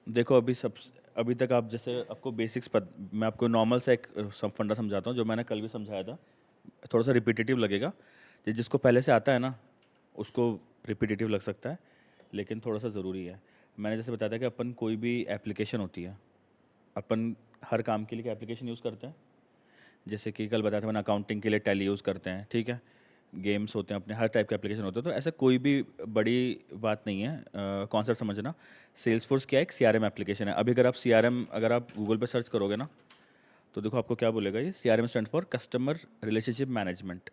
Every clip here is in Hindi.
देखो अभी तक आप जैसे आपको बेसिक्स मैं आपको नॉर्मल सा एक सब फंडा समझाता हूँ जो मैंने कल भी समझाया था। थोड़ा सा रिपीटेटिव लगेगा, जिसको पहले से आता है ना उसको रिपीटेटिव लग सकता है, लेकिन थोड़ा सा ज़रूरी है। मैंने जैसे बताया था कि अपन कोई भी एप्लीकेशन होती है, अपन हर काम के लिए एप्लीकेशन यूज़ करते हैं। जैसे कि कल बताया था मैंने, अकाउंटिंग के लिए टैली यूज़ करते हैं, ठीक है। गेम्स होते हैं अपने, हर टाइप के एप्लीकेशन होते हैं, तो ऐसा कोई भी बड़ी बात नहीं है कॉन्सेप्ट समझना। सेल्सफोर्स क्या है? एक सीआरएम एप्लीकेशन है। अभी अगर आप सीआरएम अगर आप गूगल पे सर्च करोगे ना, तो देखो आपको क्या बोलेगा, ये CRM stand for customer relationship management,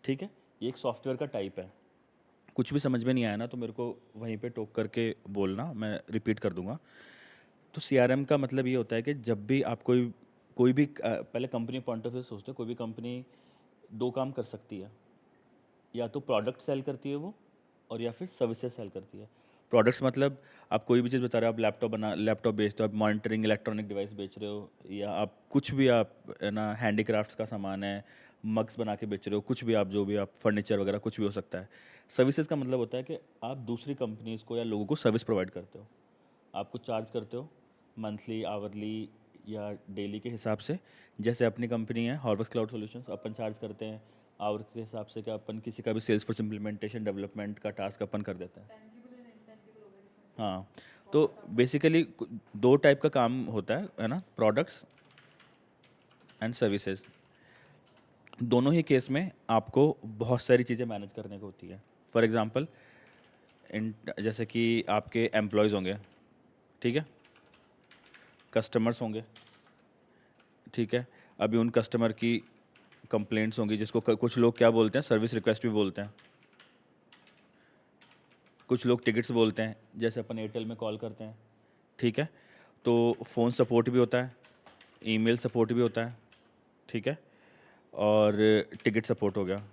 ठीक है। ये एक सॉफ्टवेयर का टाइप है। कुछ भी समझ में नहीं आया ना तो मेरे को वहीं पे टोक करके बोलना, मैं रिपीट कर दूंगा। तो सीआरएम का मतलब ये होता है कि जब भी आप कोई भी पहले कंपनी पॉइंट ऑफ व्यू सोचते हो, कोई भी कंपनी दो काम कर सकती है, या तो प्रोडक्ट सेल करती है वो, और या फिर सर्विसेज सेल करती है। प्रोडक्ट्स मतलब आप कोई भी चीज़ बता रहे हो, आप लैपटॉप बेचते हो, आप मॉनिटरिंग इलेक्ट्रॉनिक डिवाइस बेच रहे हो, या आप कुछ भी आप है ना हैंडीक्राफ्ट्स का सामान है, मग्स बना के बेच रहे हो, कुछ भी आप जो भी आप फर्नीचर वगैरह कुछ भी हो सकता है। सर्विसेज का मतलब होता है कि आप दूसरी कंपनीज को या लोगों को सर्विस प्रोवाइड करते हो। आप कुछ चार्ज करते हो मंथली, आवरली या डेली के हिसाब से। जैसे अपनी कंपनी है हॉर्वस क्लाउड सॉल्यूशंस, अपन चार्ज करते हैं आवर के हिसाब से, कि अपन किसी का भी सेल्स फोर्स इम्प्लीमेंटेशन डेवलपमेंट का टास्क अपन कर देते हैं। हाँ, तो बेसिकली दो टाइप का काम होता है ना, प्रोडक्ट्स एंड सर्विसेज। दोनों ही केस में आपको बहुत सारी चीज़ें मैनेज करने को होती है। फॉर एग्जांपल, इन जैसे कि आपके एम्प्लॉयज़ होंगे, ठीक है, कस्टमर्स होंगे, ठीक है। अभी उन कस्टमर की कंप्लेंट्स होंगी, जिसको कुछ लोग क्या बोलते हैं, सर्विस रिक्वेस्ट भी बोलते हैं, कुछ लोग टिकट्स बोलते हैं, जैसे अपन एयरटेल में कॉल करते हैं, ठीक है। तो फ़ोन सपोर्ट भी होता है, ईमेल सपोर्ट भी होता है, ठीक है, और टिकट सपोर्ट हो गया।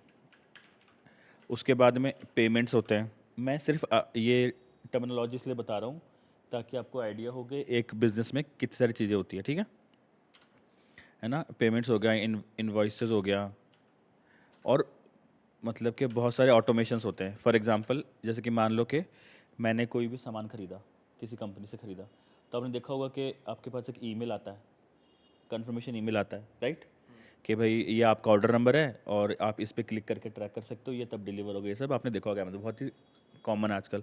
उसके बाद में पेमेंट्स होते हैं। मैं सिर्फ ये टर्मिनोलॉजी इसलिए बता रहा हूँ ताकि आपको आइडिया हो कि एक बिज़नेस में कितनी सारी चीज़ें होती है, ठीक है ना। पेमेंट्स हो गया, इनवॉइसेस हो गया, और मतलब कि बहुत सारे ऑटोमेशंस होते हैं। फॉर एग्जांपल, जैसे कि मान लो कि मैंने कोई भी सामान खरीदा, किसी कंपनी से खरीदा, तो आपने देखा होगा कि आपके पास एक ईमेल आता है, कंफर्मेशन ईमेल आता है, राइट, कि भाई ये आपका ऑर्डर नंबर है और आप इस पर क्लिक करके ट्रैक कर सकते हो, ये तब डिलीवर हो गया। ये सब आपने देखा होगा, मतलब बहुत ही कॉमन है आजकल।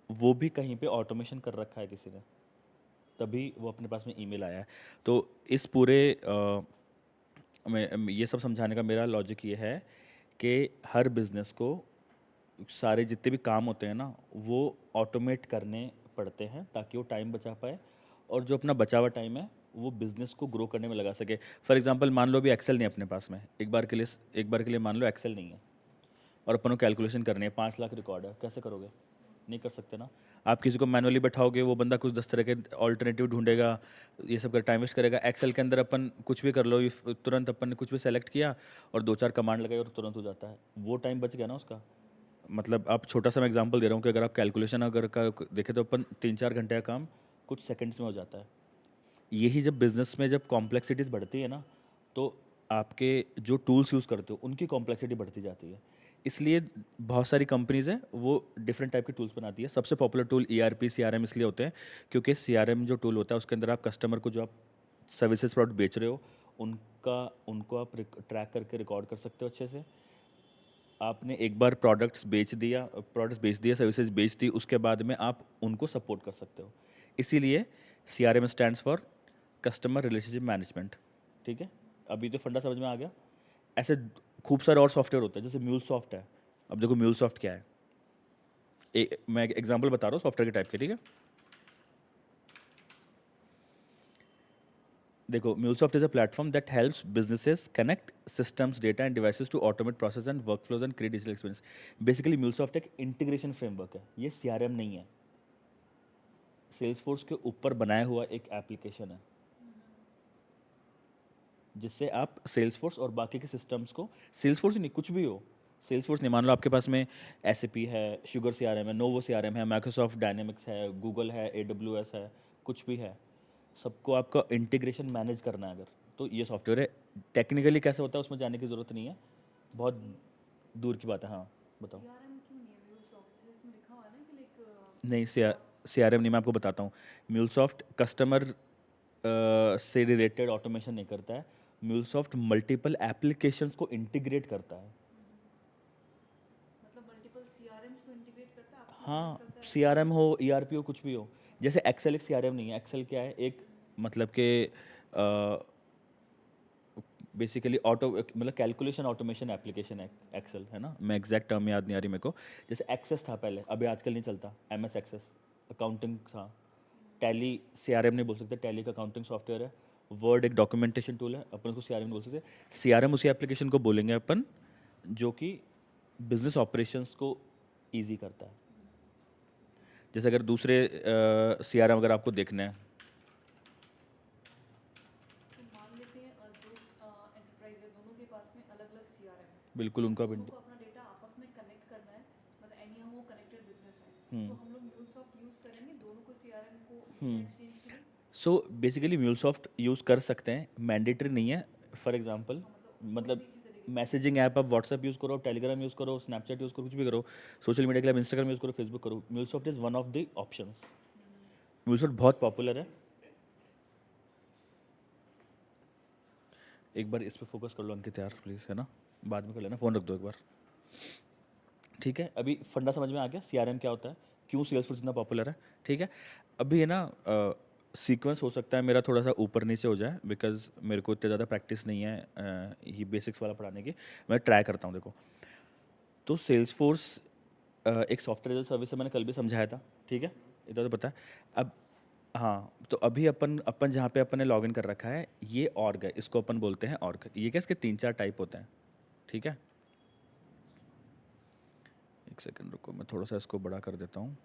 वो भी कहीं पे ऑटोमेशन कर रखा है किसी ने, तभी वो अपने पास में ईमेल आया है। तो इस पूरे में ये सब समझाने का मेरा लॉजिक ये है कि हर बिजनेस को सारे जितने भी काम होते हैं ना, वो ऑटोमेट करने पड़ते हैं ताकि वो टाइम बचा पाए, और जो अपना बचा हुआ टाइम है वो बिज़नेस को ग्रो करने में लगा सके। फॉर एग्जांपल, मान लो अभी एक्सेल नहीं है अपने पास में, एक बार के लिए मान लो एक्सेल नहीं है, और अपन को कैलकुलेशन करनी है, 5 लाख रिकॉर्ड है, कैसे करोगे? नहीं कर सकते ना। आप किसी को मैनुअली बैठाओगे, वो बंदा कुछ 10 तरह के ऑल्टरनेटिव ढूंढेगा, ये सब कर टाइम वेस्ट करेगा। एक्सेल के अंदर अपन कुछ भी कर लो, तुरंत अपन ने कुछ भी सेलेक्ट किया और दो चार कमांड लगाई और तुरंत हो जाता है, वो टाइम बच गया ना उसका। मतलब आप छोटा सा मैं एग्जांपल दे रहा हूँ कि अगर आप कैलकुलेशन अगर का देखें तो अपन 3-4 घंटे का काम कुछ सेकंड्स में हो जाता है। यही जब बिजनेस में जब कॉम्प्लेक्सिटीज़ बढ़ती है ना, तो आपके जो टूल्स यूज़ करते हो उनकी कॉम्प्लेक्सिटी बढ़ती जाती है। इसलिए बहुत सारी कंपनीज़ हैं वो डिफरेंट टाइप के टूल्स बनाती है। सबसे पॉपुलर टूल ईआरपी सीआरएम इसलिए होते हैं क्योंकि सीआरएम जो टूल होता है उसके अंदर आप कस्टमर को जो आप सर्विसेज प्रोडक्ट बेच रहे हो उनको आप ट्रैक करके रिकॉर्ड कर सकते हो अच्छे से। आपने एक बार प्रोडक्ट्स बेच दिया, सर्विसेज बेच दी, उसके बाद में आप उनको सपोर्ट कर सकते हो। इसीलिए CRM stands for customer relationship management, ठीक है। अभी तो फंडा समझ में आ गया। ऐसे खूब सारे और सॉफ्टवेयर होते हैं, जैसे म्यूल सॉफ्ट है। अब देखो म्यूल सॉफ्ट क्या है, मैं एक एग्जांपल बता रहा हूँ सॉफ्टवेयर के टाइप के, ठीक है। देखो, MuleSoft is a platform that helps businesses connect systems, data and devices to automate process and workflows and create digital experience. Basically MuleSoft एक इंटीग्रेशन फ्रेमवर्क है, ये CRM नहीं है। सेल्सफोर्स के ऊपर बनाया हुआ एक एप्लीकेशन है, जिससे आप सेल्सफोर्स और बाकी के सिस्टम्स को, सेल्सफोर्स ही नहीं, कुछ भी हो, सेल्सफोर्स नहीं, मान लो आपके पास में SAP है, शुगर CRM है, नोवो CRM है, माइक्रोसॉफ्ट डायनेमिक्स है, गूगल है, AWS है, कुछ भी है, सबको आपका इंटीग्रेशन मैनेज करना है अगर, तो ये सॉफ्टवेयर है। टेक्निकली कैसे होता है उसमें जाने की ज़रूरत नहीं है, बहुत दूर की बात है। हाँ, बताओ। नहीं, CRM नहीं, मैं आपको बताता हूँ। म्यूलसॉफ्ट कस्टमर से रिलेटेड ऑटोमेशन नहीं करता है। म्यूलसॉफ्ट मल्टीपल एप्लीकेशंस को इंटीग्रेट करता है। मतलब मल्टीपल सीआरएम्स को इंटीग्रेट करता है, आपस में कनेक्ट हाँ, करता है, ऐसा? CRM हो, ERP हो, कुछ भी हो। जैसे एक्सेल एक CRM नहीं है। एक्सेल क्या है? एक मतलब कि बेसिकली ऑटो मतलब कैलकुलेशन ऑटोमेशन एप्लीकेशन है एक्सेल, है ना? मैं एग्जैक्ट टर्म याद नहीं आ रही मेरे को। जैसे एक्सेस था पहले, अभी आजकल नहीं चलता। MS एक्सेस अकाउंटिंग था। टैली CRM नहीं बोल सकते, टैली का अकाउंटिंग सॉफ्टवेयर है। वर्ड एक डॉक्यूमेंटेशन टूल है, अपन उसको CRM नहीं बोल सकते। CRM उसी एप्लीकेशन को बोलेंगे अपन जो कि बिजनेस ऑपरेशंस को ईजी करता है। जैसे अगर दूसरे CRM अगर आपको देखना है, तो मान लेते हैं दो एंटरप्राइज है, दोनों के पास में अलग अलग सीआरएम है, बिल्कुल अब उनका भी। दोनों को अपना डेटा आपस में कनेक्ट करना है, मतलब एनी वो कनेक्टेड बिजनेस है, हम्म। तो हम लोग म्यूलसॉफ्ट यूज़ करेंगे दोनों को सीआरएम को डेटा हम्म। एक्सचेंज के लिए। सो बेसिकली म्यूलसॉफ्ट यूज़ कर सकते हैं, मैंडेटरी नहीं है। फॉर एग्जांपल, हाँ, मतलब दोनों मतलब भी इसी तरीके के हैं। मैसेजिंग ऐप आप व्हाट्सएप यूज़ करो, टेलीग्राम यूज़ करो, स्नैपचैट यूज़ करो, कुछ भी करो। सोशल मीडिया के लिए आप इंस्टाग्राम यूज़ करो, फेसबुक करो, MuleSoft is one of the options. MuleSoft बहुत पॉपुलर है। एक बार इस पे फोकस कर लो अंकित यार, प्लीज़, है ना? बाद में कर लेना, फ़ोन रख दो एक बार। ठीक है, अभी फंडा समझ में आ गया CRM क्या होता है, क्यों सेल्सफोर्स इतना पॉपुलर है। ठीक है, अभी है ना, सीक्वेंस हो सकता है मेरा थोड़ा सा ऊपर नीचे हो जाए, बिकॉज मेरे को इतने ज़्यादा प्रैक्टिस नहीं है ये बेसिक्स वाला पढ़ाने की। मैं ट्राई करता हूँ, देखो। तो सेल्सफोर्स एक सॉफ्टवेयर एज ए सर्विस है, मैंने कल भी समझाया था। ठीक है, इतना तो पता है। अब हाँ, तो अभी अपन अपन जहाँ पे अपन ने लॉगिन कर रखा है, ये ऑर्ग है, इसको अपन बोलते हैं ऑर्ग। ये क्या, इसके 3-4 टाइप होते हैं। ठीक है, एक सेकंड रुको, मैं थोड़ा सा इसको बड़ा कर देता हूँ।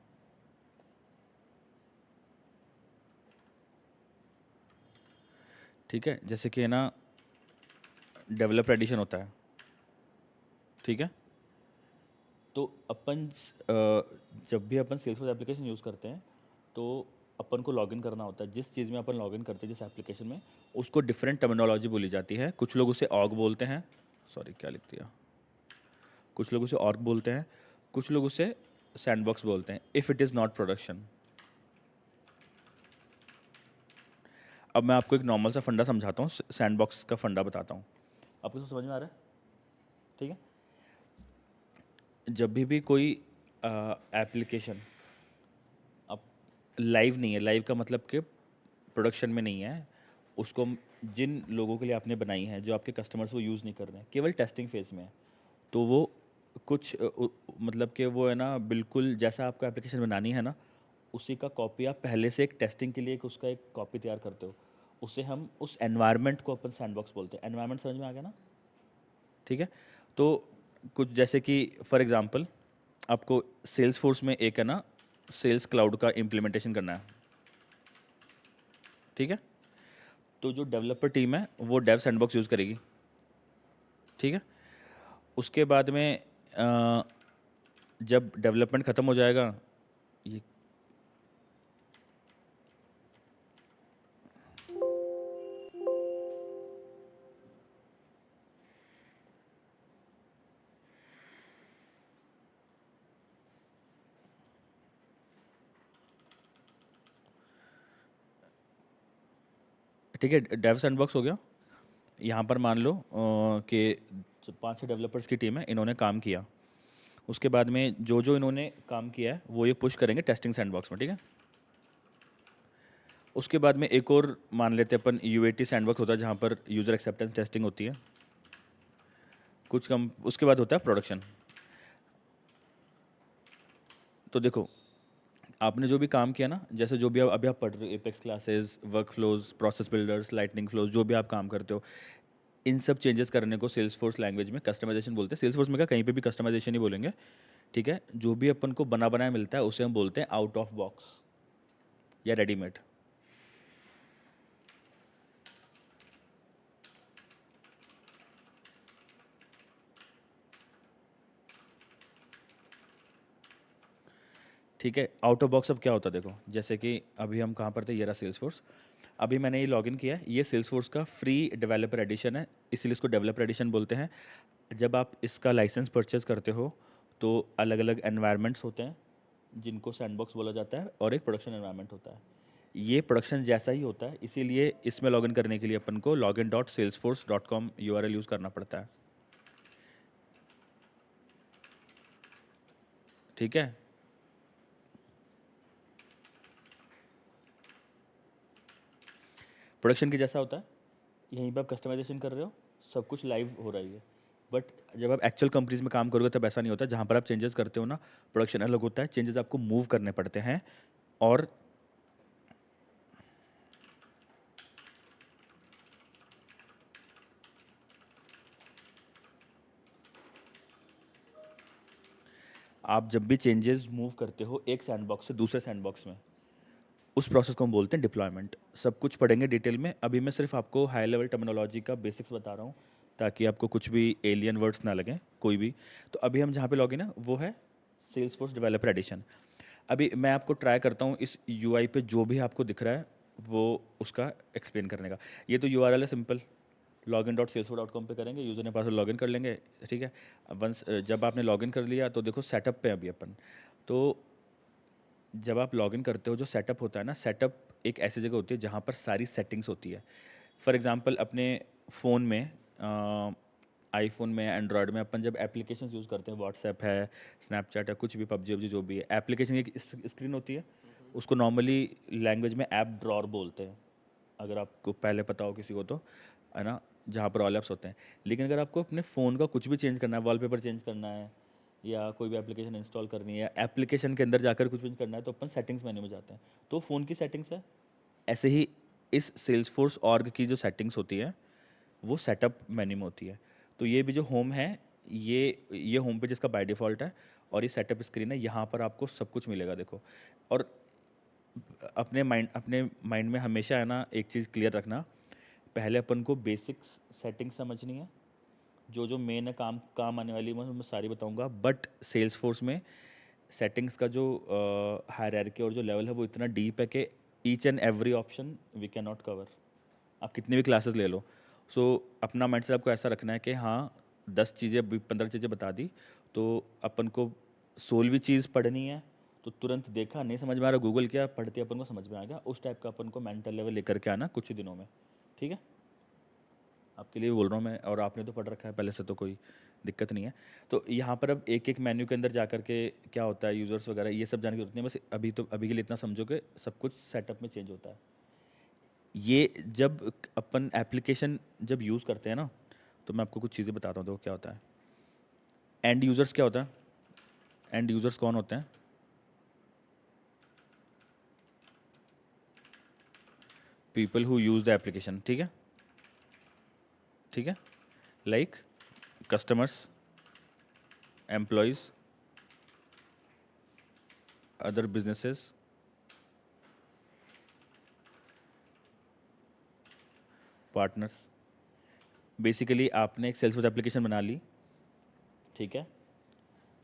ठीक है, जैसे कि है ना, डेवलपर एडिशन होता है। ठीक है, तो अपन जब भी अपन सेल्सफोर्स एप्लीकेशन यूज़ करते हैं, तो अपन को लॉगिन करना होता है। जिस चीज़ में अपन लॉगिन करते हैं, जिस एप्लीकेशन में, उसको डिफरेंट टर्मिनोलॉजी बोली जाती है। कुछ लोग उसे ऑग बोलते हैं, सॉरी क्या लिख दिया, कुछ लोग उसे ऑर्ग बोलते हैं, कुछ लोग उसे सैंडबॉक्स बोलते हैं, if it is not production. अब मैं आपको एक नॉर्मल सा फंडा समझाता हूँ, सैंडबॉक्स का फंडा बताता हूँ। आपको सब समझ में आ रहा है? ठीक है, जब भी कोई एप्लीकेशन अब लाइव नहीं है, लाइव का मतलब कि प्रोडक्शन में नहीं है, उसको जिन लोगों के लिए आपने बनाई है, जो आपके कस्टमर्स वो यूज़ नहीं कर रहे हैं, केवल टेस्टिंग फेज़ में है, तो वो कुछ मतलब कि वो है ना, बिल्कुल जैसा आपको एप्लीकेशन बनानी है ना, उसी का कॉपी आप पहले से एक टेस्टिंग के लिए एक उसका एक कॉपी तैयार करते हो। उसे हम उस एनवायरनमेंट को अपन सैंडबॉक्स बोलते हैं। एनवायरनमेंट समझ में आ गया ना? ठीक है, तो कुछ जैसे कि फॉर एग्जांपल, आपको सेल्स फोर्स में एक है ना, सेल्स क्लाउड का इम्प्लीमेंटेशन करना है। ठीक है, तो जो डेवलपर टीम है वो डेव सैंडबॉक्स यूज़ करेगी। ठीक है, उसके बाद में जब डेवलपमेंट ख़त्म हो जाएगा, ये ठीक है, डेव सैंडबॉक्स हो गया। यहाँ पर मान लो कि 5-6 डेवलपर्स की टीम है, इन्होंने काम किया। उसके बाद में जो जो इन्होंने काम किया है वो ये पुश करेंगे टेस्टिंग सैंडबॉक्स में। ठीक है, उसके बाद में एक और मान लेते हैं अपन, UAT सैंडबॉक्स होता है, जहाँ पर यूज़र एक्सेप्टेंस टेस्टिंग होती है। कुछ कम उसके बाद होता है प्रोडक्शन। तो देखो, आपने जो भी काम किया ना, जैसे जो भी आप अभी आप पढ़ रहे हो, apex classes, work flows, process builders, lightning flows, जो भी आप काम करते हो, इन सब चेंजेस करने को सेल्स फोर्स लैंग्वेज में कस्टमाइजेशन बोलते हैं। सेल्स फोर्स में क्या, कहीं पे भी कस्टमाइजेशन ही बोलेंगे। ठीक है, जो भी अपन को बना बनाया मिलता है उसे हम बोलते हैं आउट ऑफ बॉक्स या रेडीमेड। ठीक है, आउट ऑफ बॉक्स अब क्या होता है, देखो, जैसे कि अभी हम कहाँ पर थे, ये रहा सेल्स फोर्स। अभी मैंने ये लॉगिन किया है, ये सेल्स फोर्स का फ्री डेवलपर एडिशन है, इसीलिए इसको डेवलपर एडिशन बोलते हैं। जब आप इसका लाइसेंस परचेज करते हो, तो अलग अलग एनवायरनमेंट्स होते हैं, जिनको सैंडबॉक्स बोला जाता है, और एक प्रोडक्शन एनवायरनमेंट होता है। ये प्रोडक्शन जैसा ही होता है, इसीलिए इसमें लॉगिन करने के लिए अपन को login.salesforce.com URL यूज़ करना पड़ता है। ठीक है। प्रोडक्शन की जैसा होता है, यहीं पे आप कस्टमाइजेशन कर रहे हो, सब कुछ लाइव हो रही है। बट जब आप एक्चुअल कंपनीज में काम करोगे तब ऐसा नहीं होता। जहाँ पर आप चेंजेस करते हो ना, प्रोडक्शन अलग होता है, चेंजेस आपको मूव करने पड़ते हैं। और आप जब भी चेंजेस मूव करते हो एक सैंडबॉक्स से दूसरे सैंडबॉक्स में, उस प्रोसेस को हम बोलते हैं डिप्लॉयमेंट। सब कुछ पढ़ेंगे डिटेल में, अभी मैं सिर्फ आपको हाई लेवल टर्मिनोलॉजी का बेसिक्स बता रहा हूँ, ताकि आपको कुछ भी एलियन वर्ड्स ना लगें कोई भी। तो अभी हम जहाँ पे लॉगिन है वो है सेल्स फोर्स डेवलपर एडिशन। अभी मैं आपको ट्राई करता हूँ इस यूआई पे जो भी आपको दिख रहा है वो उसका एक्सप्लेन करने का। ये तो यूआरएल है सिंपल, login.salesforce.com पे करेंगे, यूज़र ने पासवर्ड लॉगिन कर लेंगे। ठीक है। अब वंस जब आपने लॉगिन कर लिया तो देखो सेटअप पे अभी अपन। तो जब आप लॉगिन करते हो, जो सेटअप होता है ना, सेटअप एक ऐसी जगह होती है जहाँ पर सारी सेटिंग्स होती है। फॉर एग्जांपल अपने फ़ोन में, आईफोन में, एंड्रॉयड में अपन जब एप्लीकेशन यूज़ करते हैं, व्हाट्सएप है, स्नैपचैट है, कुछ भी, पबजी वबजी जो भी है, एप्लीकेशन की एक स्क्रीन होती है। उसको नॉर्मली लैंग्वेज में ऐप ड्रॉर बोलते हैं, अगर आपको पहले पता हो किसी को तो, है ना, जहाँ पर ऑल ऐप्स होते हैं। लेकिन अगर आपको अपने फ़ोन का कुछ भी चेंज करना है, वॉलपेपर चेंज करना है, या कोई भी एप्लीकेशन इंस्टॉल करनी है, या एप्लीकेशन के अंदर जाकर कुछ भी करना है, तो अपन सेटिंग्स मेन्यू में जाते हैं। तो फ़ोन की सेटिंग्स है, ऐसे ही इस सेल्सफोर्स ऑर्ग की जो सेटिंग्स होती है वो सेटअप मेन्यू में होती है। तो ये भी जो होम है, ये होम पेज इसका बाय डिफ़ॉल्ट है, और ये सेटअप स्क्रीन है, यहाँ पर आपको सब कुछ मिलेगा देखो। और अपने माइंड में हमेशा है ना एक चीज़ क्लियर रखना, पहले अपन को बेसिक्स सेटिंग समझनी है। जो जो मेन है, काम काम आने वाली मैं सारी बताऊंगा। बट सेल्स फोर्स में सेटिंग्स का जो हायरार्की और जो लेवल है वो इतना डीप है कि each and every option we cannot नॉट कवर। आप कितनी भी क्लासेस ले लो। सो अपना माइंडसेट आपको ऐसा रखना है कि हाँ, 10 चीज़ें, 15 चीज़ें बता दी, तो अपन को 16वीं चीज़ पढ़नी है। तो तुरंत देखा, नहीं समझ में आ रहा, गूगल किया, पढ़ते अपन को समझ में आ गया। उस टाइप का अपन को मेंटल लेवल लेकर के आना कुछ ही दिनों में। ठीक है। आपके लिए भी बोल रहा हूँ मैं, और आपने तो पढ़ रखा है पहले से, तो कोई दिक्कत नहीं है। तो यहाँ पर अब एक एक मेन्यू के अंदर जा कर के क्या होता है, यूज़र्स वगैरह ये सब जानने की जरूरत नहीं है। बस अभी के लिए इतना समझो कि सब कुछ सेटअप में चेंज होता है। ये जब अपन एप्लीकेशन जब यूज़ करते हैं ना, तो मैं आपको कुछ चीज़ें बताता हूँ तो क्या होता है। एंड यूज़र्स क्या होता है, एंड यूज़र्स कौन होते हैं? People who use the application. ठीक है। ठीक है। Like customers, employees, other businesses, partners. Basically आपने एक सेल्सफोर्स एप्लीकेशन बना ली। ठीक है।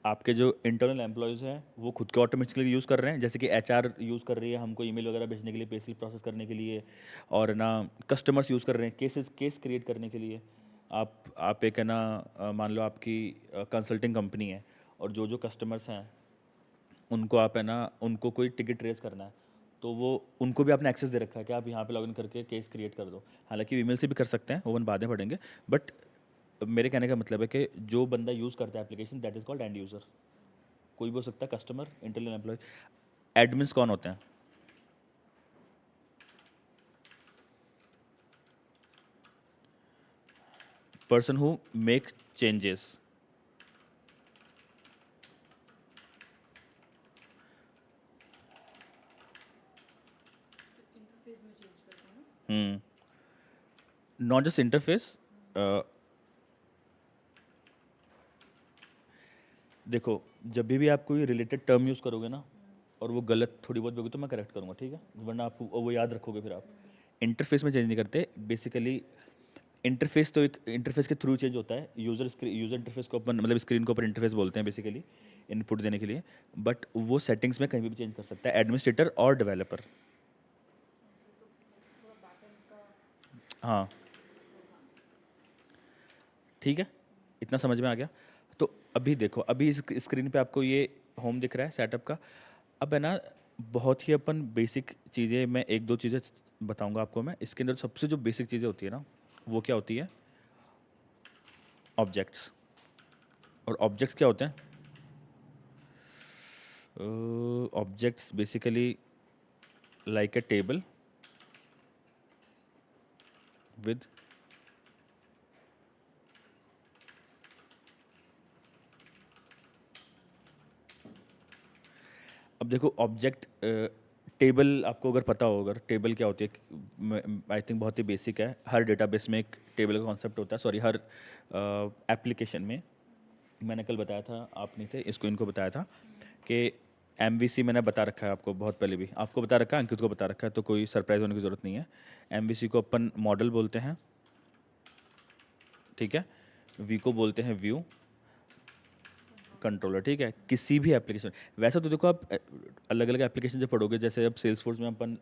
आपके जो इंटरनल एम्प्लॉयज़ हैं वो खुद के ऑटोमेटिकली यूज़ कर रहे हैं, जैसे कि एचआर यूज़ कर रही है हमको ईमेल वगैरह भेजने के लिए, पेसी प्रोसेस करने के लिए। और ना कस्टमर्स यूज़ कर रहे हैं केस क्रिएट करने के लिए। आप एक है ना, मान लो आपकी कंसल्टिंग कंपनी है, और जो जो कस्टमर्स हैं उनको आप है ना, उनको कोई टिकट रेस करना है, तो वो उनको भी आपने एक्सेस दे रखा है कि आप यहाँ पे लॉगिन करके केस क्रिएट कर दो। हालांकि ईमेल से भी कर सकते हैं, वो अपन बाद में पढ़ेंगे। बट मेरे कहने का मतलब है कि जो बंदा यूज़ करता है application, that is called end user. कोई भी हो सकता है, कस्टमर, इंटरनल एम्प्लॉय। एडमिन्स कौन होते हैं? Person who make changes. जो इंटरफेस में चेंज करते हैं ना। Not just interface. देखो, जब भी आप कोई रिलेटेड टर्म यूज़ करोगे ना, और वो गलत थोड़ी बहुत होगी तो मैं करेक्ट करूँगा। ठीक है, वरना आपको वो याद रखोगे फिर आप। इंटरफेस में चेंज नहीं करते बेसिकली। इंटरफेस तो एक इंटरफेस के थ्रू चेंज होता है। यूज़र इंटरफेस को अपन, मतलब स्क्रीन को अपन इंटरफेस बोलते हैं बेसिकली, इनपुट देने के लिए। बट वो सेटिंग्स में कहीं भी चेंज कर सकता है एडमिनिस्ट्रेटर और डेवलपर। ओके, तो थोड़ा बैकएंड का। हाँ। ठीक है, इतना समझ में आ गया। तो अभी देखो, अभी इस स्क्रीन पे आपको ये होम दिख रहा है सेटअप का। अब है ना, बहुत ही अपन बेसिक चीज़ें, मैं एक दो चीज़ें बताऊंगा आपको मैं। इसके अंदर सबसे जो बेसिक चीज़ें होती है ना, वो क्या होती है? ऑब्जेक्ट्स। और ऑब्जेक्ट्स क्या होते हैं? Objects basically like a table with, अब देखो ऑब्जेक्ट, टेबल आपको अगर पता हो, अगर टेबल क्या होती है, आई थिंक बहुत ही बेसिक है। हर डेटाबेस में एक टेबल का कॉन्सेप्ट होता है, सॉरी हर एप्लीकेशन में। मैंने कल बताया था, आप नहीं थे, इसको इनको बताया था कि MVC मैंने बता रखा है आपको बहुत पहले भी, आपको बता रखा है, अंकित को बता रखा है, तो कोई सरप्राइज होने की ज़रूरत नहीं है। MVC को अपन मॉडल बोलते हैं, ठीक है। वी को बोलते हैं व्यू, कंट्रोलर, ठीक है। किसी भी एप्लीकेशन, वैसे तो देखो आप अलग अलग एप्लीकेशन जब पढ़ोगे, जैसे अब सेल्स फोर्स में अपन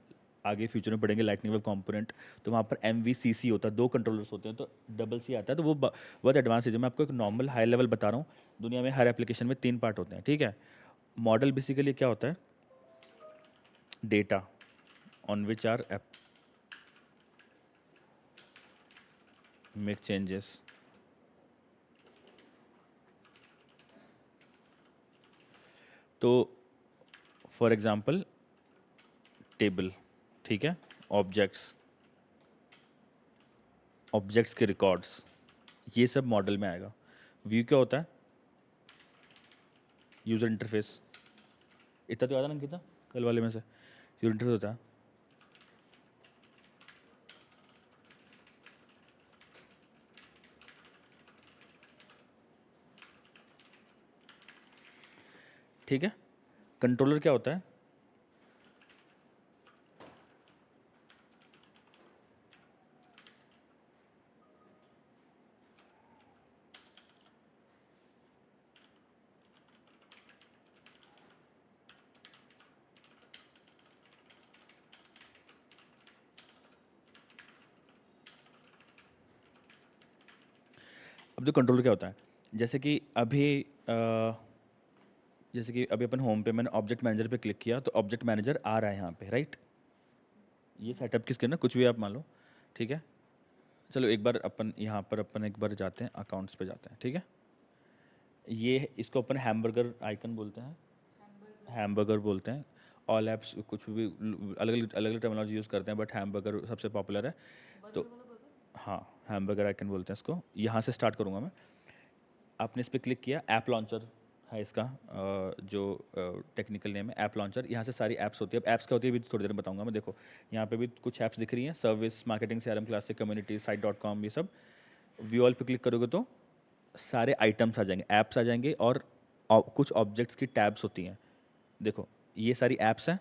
आगे फ्यूचर में पढ़ेंगे लाइटनिंग वेब कंपोनेंट, तो वहाँ पर MVCC होता है, 2 कंट्रोलर्स होते हैं, तो डबल सी आता है, तो वो बहुत एडवांस चीज़ है। मैं आपको एक नॉर्मल हाई लेवल बता रहा हूँ। दुनिया में हर एप्लीकेशन में 3 पार्ट होते हैं, ठीक है। मॉडल बेसिकली क्या होता है? Data on which our app make changes. तो फॉर एग्जांपल टेबल, ठीक है। ऑब्जेक्ट्स, ऑब्जेक्ट्स के रिकॉर्ड्स, ये सब मॉडल में आएगा। व्यू क्या होता है? User interface. इतना तो याद है ना अंकिता, कल वाले में से? यूज़र इंटरफेस होता है। ठीक है। कंट्रोलर क्या होता है? अब जो कंट्रोलर क्या होता है, जैसे कि अभी जैसे कि अभी अपन होम पे, मैंने ऑब्जेक्ट मैनेजर पे क्लिक किया, तो ऑब्जेक्ट मैनेजर आ रहा है यहाँ पे, राइट। ये सेटअप किसके ना, कुछ भी आप मान लो, ठीक है। चलो एक बार अपन यहाँ पर अपन एक बार जाते हैं, अकाउंट्स पे जाते हैं, ठीक है। ये इसको अपन हैमबर्गर आइकन बोलते हैं, हैमबर्गर बोलते हैं। ऑल ऐप्स कुछ भी अलग अलग टर्मिनोलॉजी यूज़ करते हैं, बट हैमबर्गर सबसे पॉपुलर है। बर्गर तो वाला बर्गर। हाँ, हैमबर्गर आइकन बोलते हैं इसको। यहाँ से स्टार्ट करूँगा मैं। आपने इस पर क्लिक किया, ऐप लॉन्चर है इसका जो टेक्निकल नेम है, ऐप लॉन्चर। यहाँ से सारी ऐप्स होती है। अब ऐप्स क्या होती है भी थोड़ी देर में बताऊंगा मैं। देखो यहाँ पे भी कुछ ऐप्स दिख रही हैं, service, marketing, CRM, classic, community, site.com, ये सब। व्यू ऑल पे क्लिक करोगे तो सारे आइटम्स आ जाएंगे, ऐप्स आ जाएंगे, और कुछ ऑब्जेक्ट्स की टैब्स होती हैं। देखो ये सारी ऐप्स हैं,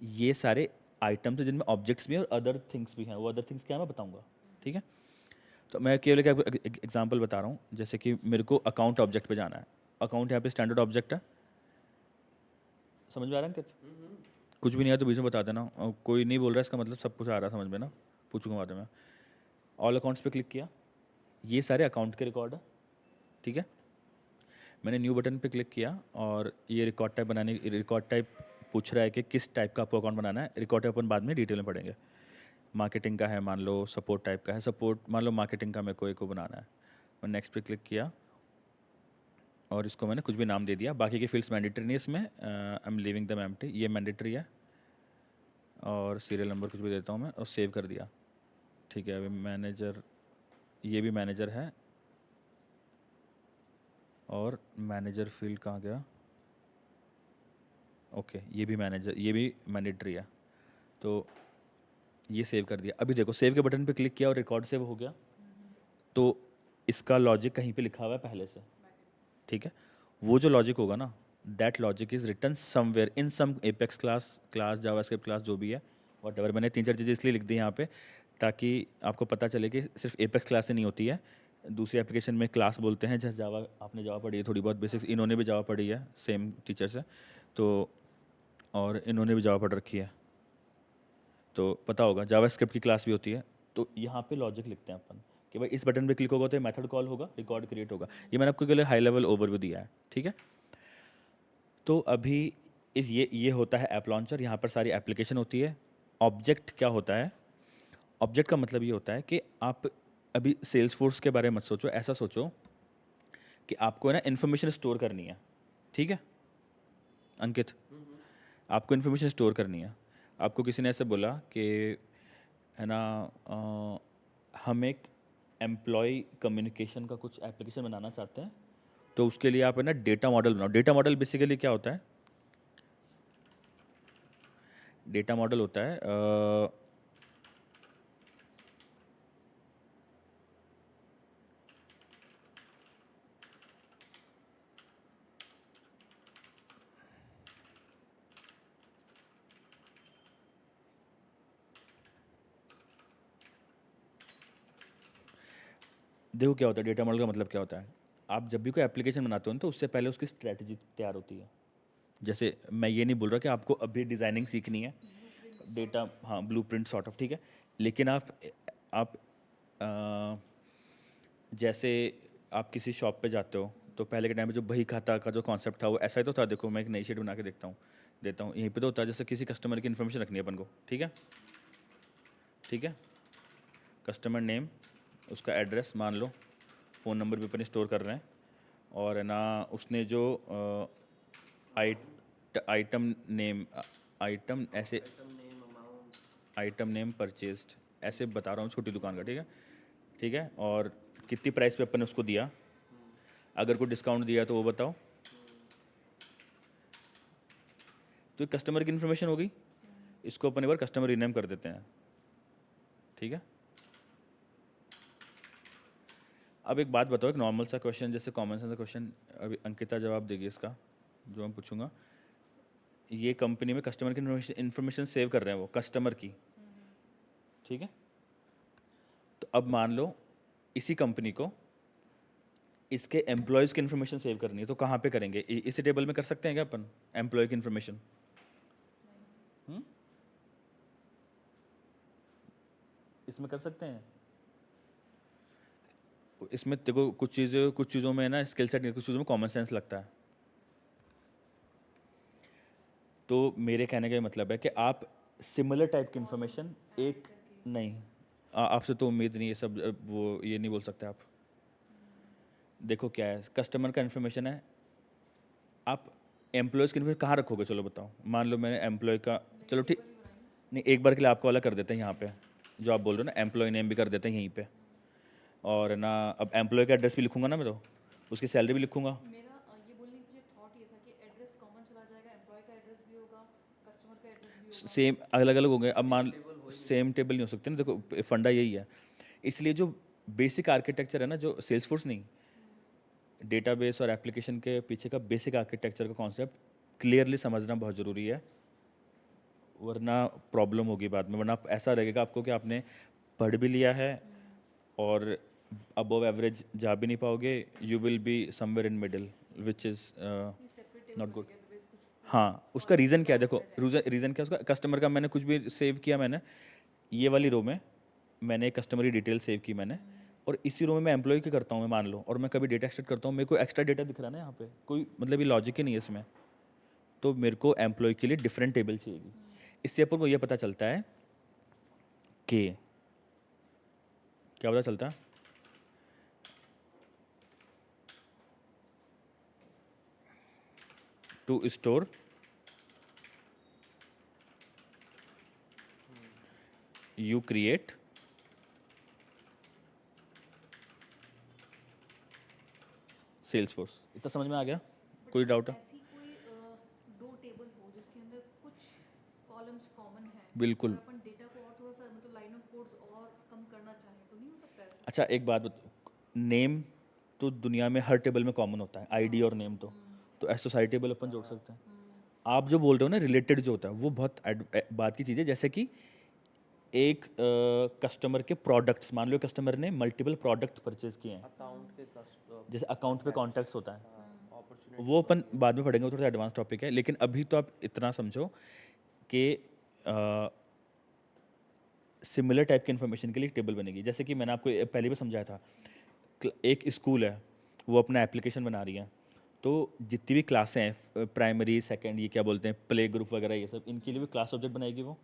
ये सारे आइटम्स हैं जिनमें ऑब्जेक्ट्स भी हैं और अदर थिंग्स भी हैं। वो अदर थिंग्स क्या है मैं बताऊंगा, ठीक है। तो मैं केवल एक एग्जांपल बता रहा हूँ। जैसे कि मेरे को अकाउंट ऑब्जेक्ट पे जाना है। अकाउंट यहाँ पे स्टैंडर्ड ऑब्जेक्ट है, समझ में आ रहा है क्या? कुछ भी नहीं है तो बीच में बता देना, और कोई नहीं बोल रहा इसका मतलब सब कुछ आ रहा है समझ में ना, पूछूंगा बाद में। ऑल अकाउंट्स पे क्लिक किया, ये सारे अकाउंट के रिकॉर्ड है, ठीक है। मैंने न्यू बटन पे क्लिक किया, और ये रिकॉर्ड टाइप बनाने, रिकॉर्ड टाइप पूछ रहा है कि किस टाइप का आपको अकाउंट बनाना है। रिकॉर्ड टाइप अपन बाद में डिटेल में पढ़ेंगे। मार्केटिंग का है मान लो, सपोर्ट टाइप का है, सपोर्ट मान लो मार्केटिंग का मेरे को एक को बनाना है। मैं नेक्स्ट पे क्लिक किया, और इसको मैंने कुछ भी नाम दे दिया। बाकी के फील्ड्स मैंडेटरी नहीं इसमें, I am leaving the empty, ये मैंडेटरी है। और सीरियल नंबर कुछ भी देता हूँ मैं, और सेव कर दिया, ठीक है। अभी मैनेजर, ये भी मैनेजर है, और मैनेजर फील्ड कहाँ गया? ओके, ये भी मैनेजर, ये भी मैंडेटरी है, तो ये सेव कर दिया। अभी देखो सेव के बटन पे क्लिक किया और रिकॉर्ड सेव हो गया। तो इसका लॉजिक कहीं पे लिखा हुआ है पहले से, ठीक है। वो जो लॉजिक होगा ना, that logic is written somewhere in some Apex class JavaScript class जो भी है, वट एवर। मैंने 3-4 चीज़ें इसलिए लिख दी यहाँ पे ताकि आपको पता चले कि सिर्फ एपेक्स क्लास से नहीं होती है। दूसरी एप्लीकेशन में क्लास बोलते हैं, जैसे जावा, आपने जावा पढ़ी है थोड़ी बहुत बेसिक्स, इन्होंने भी जावा पढ़ी है, सेम टीचर से। तो और इन्होंने भी जावा पढ़ रखी है, तो पता होगा जावास्क्रिप्ट की क्लास भी होती है। तो यहाँ पे लॉजिक लिखते हैं अपन कि भाई इस बटन पे क्लिक होगा तो ये मेथड कॉल होगा, रिकॉर्ड क्रिएट होगा। ये मैंने आपको के लिए हाई लेवल ओवरव्यू दिया है, ठीक है। तो अभी ये होता है ऐप लॉन्चर, यहाँ पर सारी एप्लीकेशन होती है। ऑब्जेक्ट क्या होता है? ऑब्जेक्ट का मतलब ये होता है कि आप अभी सेल्स फोर्स के बारे में मत सोचो, ऐसा सोचो कि आपको है ना इन्फॉर्मेशन स्टोर करनी है, ठीक है अंकित? आपको इन्फॉर्मेशन स्टोर करनी है। आपको किसी ने ऐसे बोला कि है ना हम एक एम्प्लॉय कम्युनिकेशन का कुछ एप्लीकेशन बनाना चाहते हैं, तो उसके लिए आप है ना डेटा मॉडल बनाओ। डेटा मॉडल बेसिकली क्या होता है? डेटा मॉडल होता है देखो क्या होता है डेटा मॉडल का मतलब क्या होता है? आप जब भी कोई एप्लीकेशन बनाते हो ना, तो उससे पहले उसकी स्ट्रेटजी तैयार होती है। जैसे मैं ये नहीं बोल रहा कि आपको अभी डिज़ाइनिंग सीखनी है, डेटा, हाँ ब्लूप्रिंट सॉर्ट ऑफ, ठीक है। लेकिन आप अ, जैसे आप किसी शॉप पे जाते हो, तो पहले के टाइम पे जो बही खाता का जो कॉन्सेप्ट था वो ऐसा ही तो था। देखो मैं एक नई शीट बना के देता हूँ, यहीं पे तो होता है। जैसे किसी कस्टमर की इन्फॉर्मेशन रखनी है अपन को, ठीक है, ठीक है। कस्टमर नेम, उसका एड्रेस मान लो, फ़ोन नंबर भी अपन स्टोर कर रहे हैं, और है ना उसने जो आइटम नेम, आइटम ऐसे, आइटम नेम परचेस्ड ऐसे बता रहा हूँ, छोटी दुकान का, ठीक है, ठीक है। और कितनी प्राइस पे अपन ने उसको दिया, अगर कोई डिस्काउंट दिया तो वो बताओ। तो कस्टमर की इन्फॉर्मेशन होगी, इसको अपन एक बार कस्टमर रीनेम कर देते हैं, ठीक है। अब एक बात बताओ, एक नॉर्मल सा क्वेश्चन, जैसे कॉमन सेंस क्वेश्चन, अभी अंकिता जवाब देगी इसका, जो मैं पूछूंगा। ये कंपनी में कस्टमर की इन्फॉर्मेशन सेव कर रहे हैं वो, कस्टमर की, ठीक है। तो अब मान लो इसी कंपनी को इसके एम्प्लॉयज़ की इन्फॉर्मेशन सेव करनी है, तो कहाँ पे करेंगे? इसी टेबल में कर सकते हैं क्या अपन एम्प्लॉय की इन्फॉर्मेशन? इसमें कर सकते हैं? इसमें देखो कुछ चीज़ों में ना स्किल सेट नहीं, कुछ चीज़ों में कॉमन सेंस लगता है। तो मेरे कहने का ये मतलब है कि आप सिमिलर टाइप की इन्फॉर्मेशन एक, नहीं, आपसे तो उम्मीद नहीं है सब, वो ये नहीं बोल सकते आप। देखो क्या है, कस्टमर का इन्फॉर्मेशन है, आप एम्प्लॉयज़ की इन्फॉर्मेशन कहाँ रखोगे? चलो बताओ, मान लो मैंने एम्प्लॉय का, चलो ठीक, नहीं एक बार के लिए आपका वाला कर देते हैं यहाँ पे, जो आप बोल रहे हो ना एम्प्लॉय नेम भी कर देते हैं यहीं पे, और है ना अब एम्प्लॉय का एड्रेस भी लिखूंगा ना मैं, तो उसकी सैलरी भी लिखूंगा। मेरा ये बोलने की मुझे थॉट ये था कि एड्रेस कॉमन चला जाएगा, एम्प्लॉय का एड्रेस भी होगा, कस्टमर का एड्रेस भी होगा। सेम अलग अलग हो गए, अब मान सेम टेबल नहीं हो सकते ना, देखो फंडा यही है। इसलिए जो बेसिक आर्किटेक्चर है ना, जो सेल्सफोर्स नहीं, डेटाबेस और एप्लीकेशन के पीछे का बेसिक आर्किटेक्चर का कॉन्सेप्ट क्लियरली समझना बहुत ज़रूरी है, वरना प्रॉब्लम होगी बाद में। वरना ऐसा लगेगा आपको कि आपने पढ़ भी लिया है और अबव एवरेज जा भी नहीं पाओगे, you will be somewhere in middle, which is ये सेपरेट टेबल नॉट गुड। बनेगा अदरवाइज कुछ हाँ, उसका रीज़न क्या है? देखो रीज़न क्या है उसका? कस्टमर का मैंने कुछ भी सेव किया मैंने, ये वाली रो में मैंने एक कस्टमर की डिटेल सेव की मैंने, और इसी रो में मैं एम्प्लॉय की करता हूँ मैं, मान लो, और मैं कभी डेटा एक्सट्रैक्ट करता हूँ, मेरे को एक्स्ट्रा डेटा दिख रहा है ना यहाँ पे, कोई मतलब ये लॉजिक ही नहीं है इसमें। तो मेरे को एम्प्लॉय के लिए डिफरेंट टेबल चाहिए। इससे अपन को ये पता चलता है कि, क्या पता चलता है? To store you create Salesforce. इतना समझ में आ गया? कोई डाउट है? ऐसी कोई दो टेबल हो जिसके अंदर कुछ कॉलम्स कॉमन है, बिल्कुल। और अपन डेटा को और थोड़ा सा मतलब लाइन ऑफ कोड्स और कम करना चाहें तो नहीं हो सकता ऐसा? अच्छा एक बात नेम तो दुनिया में हर टेबल में कॉमन होता है, आईडी और नेम, तो ऐसे तो सारी टेबल अपन जोड़ सकते हैं। आप जो बोल रहे हो ना रिलेटेड जो होता है, वो बहुत बात की चीज़ है। जैसे कि एक कस्टमर के प्रोडक्ट्स, मान लो कस्टमर ने मल्टीपल प्रोडक्ट परचेज किए हैं, अकाउंट के जैसे अकाउंट पे कॉन्टैक्ट्स होता है, अपॉर्चुनिटी वो अपन बाद में पढ़ेंगे, वो थोड़ा सा एडवांस टॉपिक है। लेकिन अभी तो आप इतना समझो कि सिमिलर टाइप की इन्फॉर्मेशन के लिए एक टेबल बनेगी। जैसे कि मैंने आपको पहले भी समझाया था, एक स्कूल है, वो अपना एप्लीकेशन बना रही है, तो जितनी भी क्लासें हैं प्राइमरी सेकंड ये क्या बोलते हैं प्ले ग्रुप वगैरह ये सब, इनके लिए भी क्लास ऑब्जेक्ट बनाएगी वो।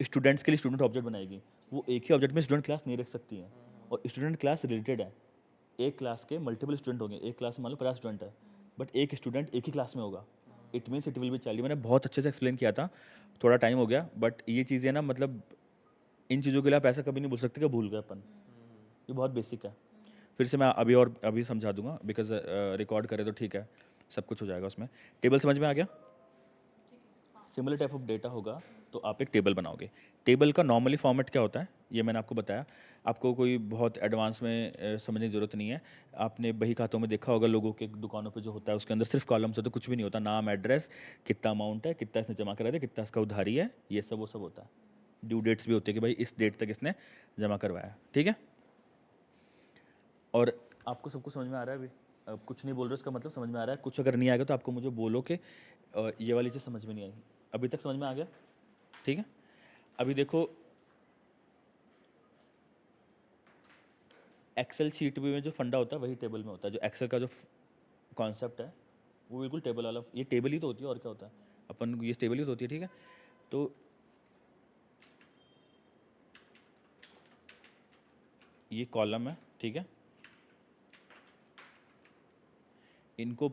स्टूडेंट्स के लिए स्टूडेंट ऑब्जेक्ट बनाएगी। वो एक ही ऑब्जेक्ट में स्टूडेंट क्लास नहीं रख सकती हैं, और स्टूडेंट क्लास रिलेटेड है। एक क्लास के मल्टीपल स्टूडेंट होंगे, एक क्लास में मान लो 50 स्टूडेंट है, बट एक स्टूडेंट एक ही क्लास में होगा। It means it will be child. मैंने बहुत अच्छे से एक्सप्लेन किया था, थोड़ा टाइम हो गया, बट ये चीज़ें ना मतलब इन चीज़ों के लिए आप ऐसा कभी नहीं बोल सकते कि भूल गए अपन। ये बहुत बेसिक है। फिर से मैं अभी और अभी समझा दूंगा, बिकॉज रिकॉर्ड करें तो ठीक है, सब कुछ हो जाएगा उसमें। टेबल समझ में आ गया? सिमिलर टाइप ऑफ डेटा होगा तो आप एक टेबल बनाओगे। टेबल का नॉर्मली फॉर्मेट क्या होता है ये मैंने आपको बताया। आपको कोई बहुत एडवांस में समझने की ज़रूरत नहीं है। आपने बही खातों में देखा होगा लोगों के दुकानों पे जो होता है उसके अंदर सिर्फ कॉलम्स होते, कुछ भी नहीं होता। नाम, एड्रेस, कितना अमाउंट है, कितना इसने जमा करा दिया, कितना इसका उधारी है, ये सब वो सब होता है। ड्यू डेट्स भी होते हैं कि भाई इस डेट तक इसने जमा करवाया, ठीक है। और आपको सब कुछ समझ में आ रहा है अभी? अब कुछ नहीं बोल रहे उसका मतलब समझ में आ रहा है। कुछ अगर नहीं आएगा तो आपको मुझे बोलो कि ये वाली चीज़ समझ में नहीं आई। अभी तक समझ में आ गया? ठीक है। अभी देखो एक्सेल शीट भी में जो फंडा होता है वही टेबल में होता है। जो एक्सेल का जो कॉन्सेप्ट है वो बिल्कुल टेबल वाला, ये टेबल ही तो होती है और क्या होता है। अपन ये टेबल ही तो होती है, ठीक है। तो ये कॉलम है, ठीक है। इनको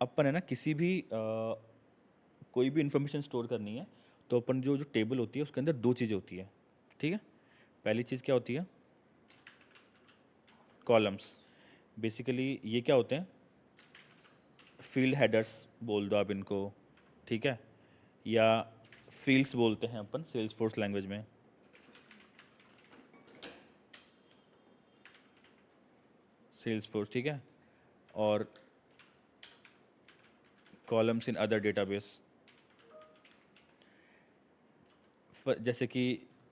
अपन है ना किसी भी कोई भी इंफॉर्मेशन स्टोर करनी है तो अपन जो जो टेबल होती है उसके अंदर दो चीज़ें होती है, ठीक है। पहली चीज़ क्या होती है? कॉलम्स। बेसिकली ये क्या होते हैं? फील्ड हेडर्स बोल दो आप इनको, ठीक है, या फील्ड्स बोलते हैं अपन सेल्स फोर्स लैंग्वेज में। सेल्स फोर्स, ठीक है। और कॉलम्स इन अदर डेटाबेस, जैसे कि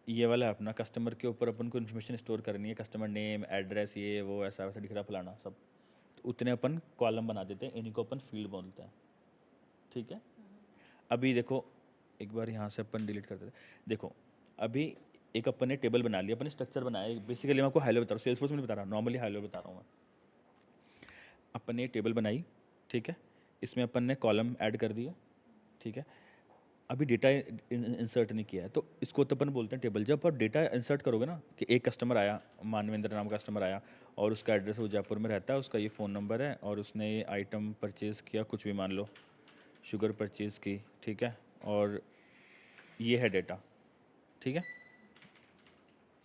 ये वाला है अपना कस्टमर के ऊपर अपन को इन्फॉर्मेशन स्टोर करनी है, कस्टमर नेम, एड्रेस, ये वो ऐसा वैसा दिख रहा फलाना सब, तो उतने अपन कॉलम बना देते हैं, इन्हीं को अपन फील्ड बोलते हैं, ठीक है। अभी देखो एक बार यहाँ से अपन डिलीट कर देते हैं। देखो अभी एक अपन ने टेबल बना लिया, अपन ने स्ट्रक्चर बनाया। बेसिकली मैं आपको हाई लेवल बता रहा हूँ, सेल्सफोर्स में नहीं बता रहा, नॉर्मली हाई लेवल बता रहा हूँ मैं। अपन ने टेबल बनाई, ठीक है। इसमें अपन ने कॉलम ऐड कर दिया, ठीक है। अभी डेटा इंसर्ट नहीं किया है तो इसको तो अपन बोलते हैं टेबल। जब आप डेटा इंसर्ट करोगे ना कि एक कस्टमर आया, मानवेंद्र नाम का कस्टमर आया और उसका एड्रेस वो जयपुर में रहता है, उसका ये फ़ोन नंबर है और उसने ये आइटम परचेज़ किया, कुछ भी मान लो शुगर परचेज़ की, ठीक है, और ये है डेटा, ठीक है।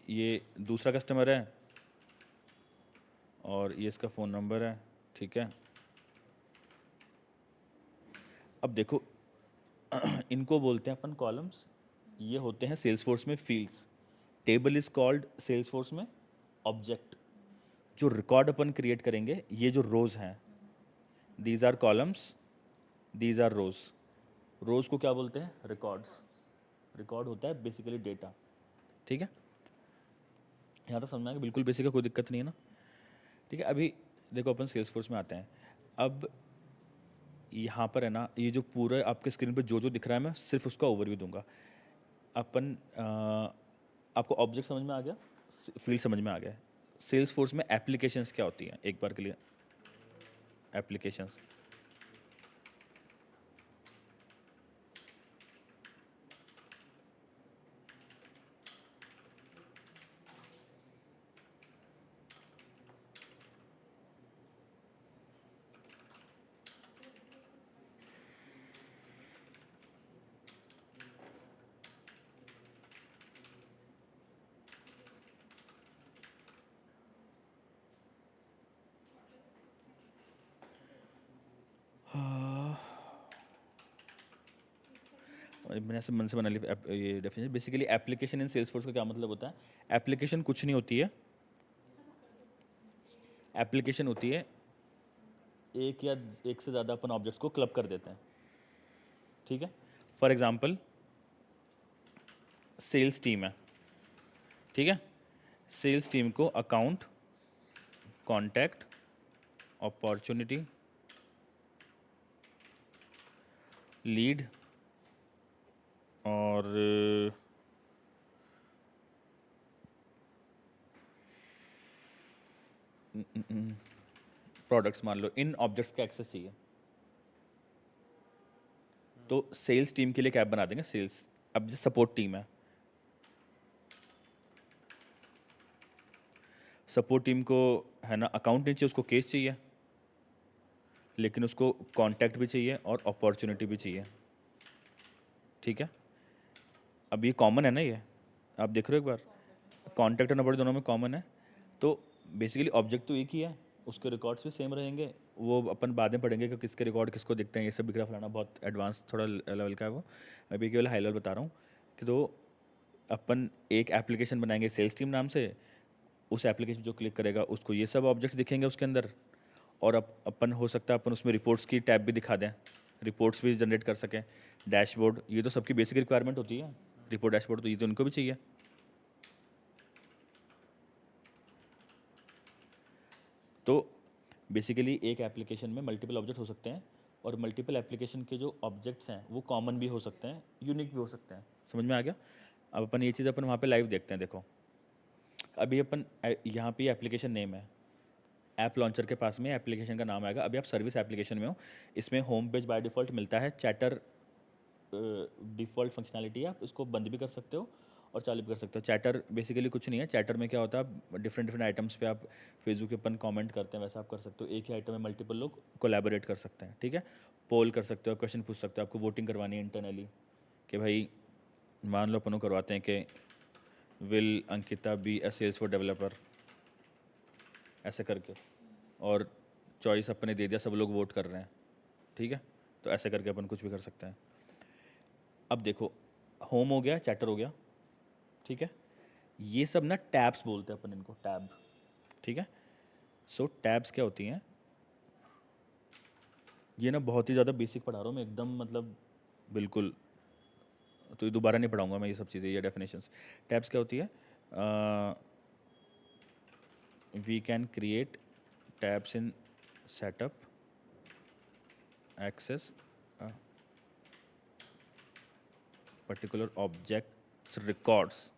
ये दूसरा कस्टमर है और ये इसका फ़ोन नंबर है, ठीक है। अब देखो इनको बोलते हैं अपन कॉलम्स, ये होते हैं सेल्सफोर्स में fields. Table is called Salesforce में ऑब्जेक्ट। जो रिकॉर्ड अपन क्रिएट करेंगे ये जो रोज हैं, these are columns, these are rows. Rows को क्या बोलते हैं? रिकॉर्ड्स। रिकॉर्ड होता है बेसिकली डेटा, ठीक है। यहाँ तक समझ में आएगा? बिल्कुल बेसिक है, कोई दिक्कत नहीं है ना, ठीक है। अभी देखो अपन सेल्सफोर्स में आते हैं। अब यहाँ पर है ना ये जो पूरा आपके स्क्रीन पे जो जो दिख रहा है मैं सिर्फ उसका ओवरव्यू दूंगा। अपन आपको ऑब्जेक्ट समझ में आ गया, फील्ड समझ में आ गया। सेल्स फोर्स में एप्लीकेशंस क्या होती हैं एक बार के लिए? एप्लीकेशंस, मैंने ऐसे मन से बना ली ये definition. Basically application in Salesforce का क्या मतलब होता है? एप्लीकेशन कुछ नहीं होती है, एप्लीकेशन होती है एक या एक से ज़्यादा अपन ऑब्जेक्ट्स को क्लब कर देते हैं, ठीक है। फॉर एग्जांपल सेल्स टीम है, ठीक है। सेल्स टीम को अकाउंट, कॉन्टैक्ट, अपॉर्चुनिटी, लीड और प्रोडक्ट्स मान लो, इन ऑब्जेक्ट्स का एक्सेस चाहिए, तो सेल्स टीम के लिए एक ऐप बना देंगे सेल्स। अब जो सपोर्ट टीम है, सपोर्ट टीम को है ना अकाउंट नहीं चाहिए, उसको केस चाहिए, लेकिन उसको कांटेक्ट भी चाहिए और अपॉर्चुनिटी भी चाहिए। ठीक है, अब ये कॉमन है ना, ये आप देख रहे हो एक बार, कांटेक्ट और अपॉर्चुनिटी दोनों में कॉमन है। तो बेसिकली ऑब्जेक्ट तो एक ही है, उसके रिकॉर्ड्स भी सेम रहेंगे। वो अपन बाद में पढ़ेंगे कि किसके रिकॉर्ड किसको दिखते हैं, ये सब भी ग्राफ लाना बहुत एडवांस थोड़ा लेवल का है वो। अभी केवल हाई लेवल बता रहा हूँ कि तो अपन एक एप्लीकेशन बनाएंगे सेल्स टीम नाम से, उस एप्लीकेशन जो क्लिक करेगा उसको ये सब ऑब्जेक्ट्स दिखेंगे उसके अंदर। और अपन हो सकता है अपन उसमें रिपोर्ट्स की टैब भी दिखा दें, रिपोर्ट्स भी जनरेट कर सकें, डैशबोर्ड, ये तो सबकी बेसिक रिक्वायरमेंट होती है, रिपोर्ट डैशबोर्ड तो ये तो उनको भी चाहिए। तो बेसिकली एक एप्लीकेशन में मल्टीपल ऑब्जेक्ट हो सकते हैं, और मल्टीपल एप्लीकेशन के जो ऑब्जेक्ट्स हैं वो कॉमन भी हो सकते हैं, यूनिक भी हो सकते हैं। समझ में आ गया? अब अपन ये चीज़ अपन वहाँ पे लाइव देखते हैं। देखो अभी अपन यहाँ पे एप्लीकेशन नेम है, ऐप लॉन्चर के पास में एप्लीकेशन का नाम आएगा। अभी आप सर्विस एप्लीकेशन में हो, इसमें होम पेज बाय डिफ़ॉल्ट मिलता है, चैटर डिफ़ॉल्ट फंक्शनैलिटी है, आप इसको बंद भी कर सकते हो और चालू भी कर सकते हो। चैटर बेसिकली कुछ नहीं है, चैटर में क्या होता है, डिफरेंट डिफरेंट आइटम्स पे आप फेसबुक के अपन कमेंट करते हैं, वैसा आप कर सकते हो। एक ही आइटम में मल्टीपल लोग कोलैबोरेट कर सकते हैं। ठीक है, पोल कर सकते हो, क्वेश्चन पूछ सकते हो, आपको वोटिंग करवानी है इंटरनली कि भाई मान लो अपन करवाते हैं कि will Ankita be a Salesforce developer, ऐसे करके, और चॉइस अपने दे दिया, सब लोग वोट कर रहे हैं। ठीक है, तो ऐसे करके अपन कुछ भी कर सकते हैं। अब देखो होम हो गया, चैटर हो गया, ठीक है, ये सब ना टैब्स बोलते हैं अपन इनको, टैब। ठीक है, सो टैब्स क्या होती हैं, ये ना बहुत ही ज़्यादा बेसिक पढ़ा रहा हूँ मैं एकदम, मतलब बिल्कुल, तो ये दोबारा नहीं पढ़ाऊंगा मैं ये सब चीज़ें, ये डेफिनेशंस। टैब्स क्या होती है, we can create tabs in setup, access particular objects, records.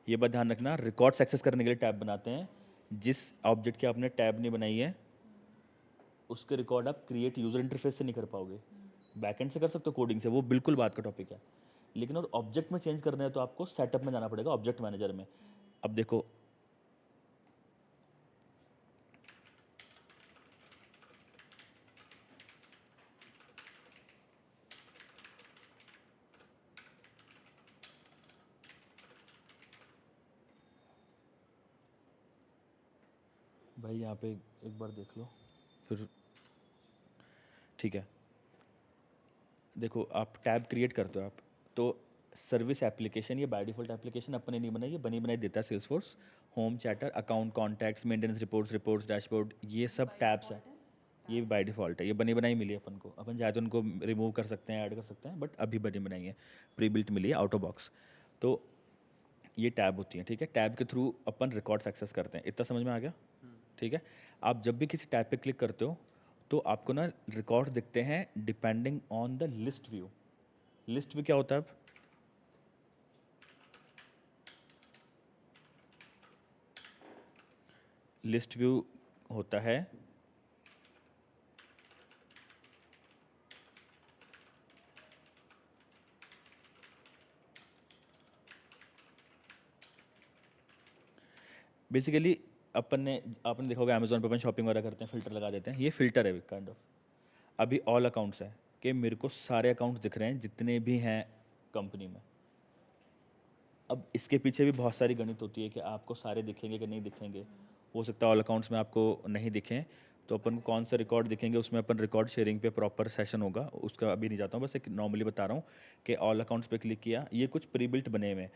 ये बात ध्यान रखना, रिकॉर्ड्स एक्सेस करने के लिए टैब बनाते हैं। जिस ऑब्जेक्ट की आपने टैब नहीं बनाई है उसके रिकॉर्ड आप क्रिएट यूज़र इंटरफेस से नहीं कर पाओगे, बैकएंड से कर सकते हो कोडिंग से, वो बिल्कुल बात का टॉपिक है। लेकिन और ऑब्जेक्ट में चेंज करना है तो आपको सेटअप में जाना पड़ेगा, ऑब्जेक्ट मैनेजर में। अब देखो भाई यहाँ पे एक बार देख लो फिर। ठीक है, देखो आप टैब क्रिएट करते हो आप, तो सर्विस एप्लीकेशन, ये बाय डिफ़ॉल्ट एप्लीकेशन अपने नहीं बनाई, ये बनी बनाई देता है Salesforce. Home, chatter, account, contacts, maintenance reports, dashboard, ये सब टैब्स हैं। ये बाय डिफ़ॉल्ट है, ये बनी बनाई मिली है अपन को, अपन चाहे तो उनको रिमूव कर सकते हैं, ऐड कर सकते हैं, बट अभी बनी बनाई है, प्री बिल्ट मिली है आउट ऑफ बॉक्स। तो ये टैब होती है। ठीक है, टैब के थ्रू अपन रिकॉर्ड्स एक्सेस करते हैं, इतना समझ में आ गया? ठीक है, आप जब भी किसी टैब पे क्लिक करते हो तो आपको ना रिकॉर्ड्स दिखते हैं depending on the list view. List view क्या होता है? अब लिस्ट व्यू होता है बेसिकली, अपन ने आपने देखा होगा अमेजोन पे अपन शॉपिंग वगैरह करते हैं, फिल्टर लगा देते हैं, ये फिल्टर है काइंड ऑफ। अभी ऑल अकाउंट्स है कि मेरे को सारे अकाउंट्स दिख रहे हैं जितने भी हैं कंपनी में। अब इसके पीछे भी बहुत सारी गणित होती है कि आपको सारे दिखेंगे कि नहीं दिखेंगे। हो सकता है ऑल अकाउंट्स में आपको नहीं दिखें, तो अपन को कौन सा रिकॉर्ड दिखेंगे, उसमें अपन रिकॉर्ड शेयरिंग पे प्रॉपर सेशन होगा, उसका अभी नहीं जाता हूँ, बस एक नॉर्मली बता रहा हूँ कि ऑल अकाउंट्स पे क्लिक किया, ये कुछ प्री बिल्ट बने हुए हैं,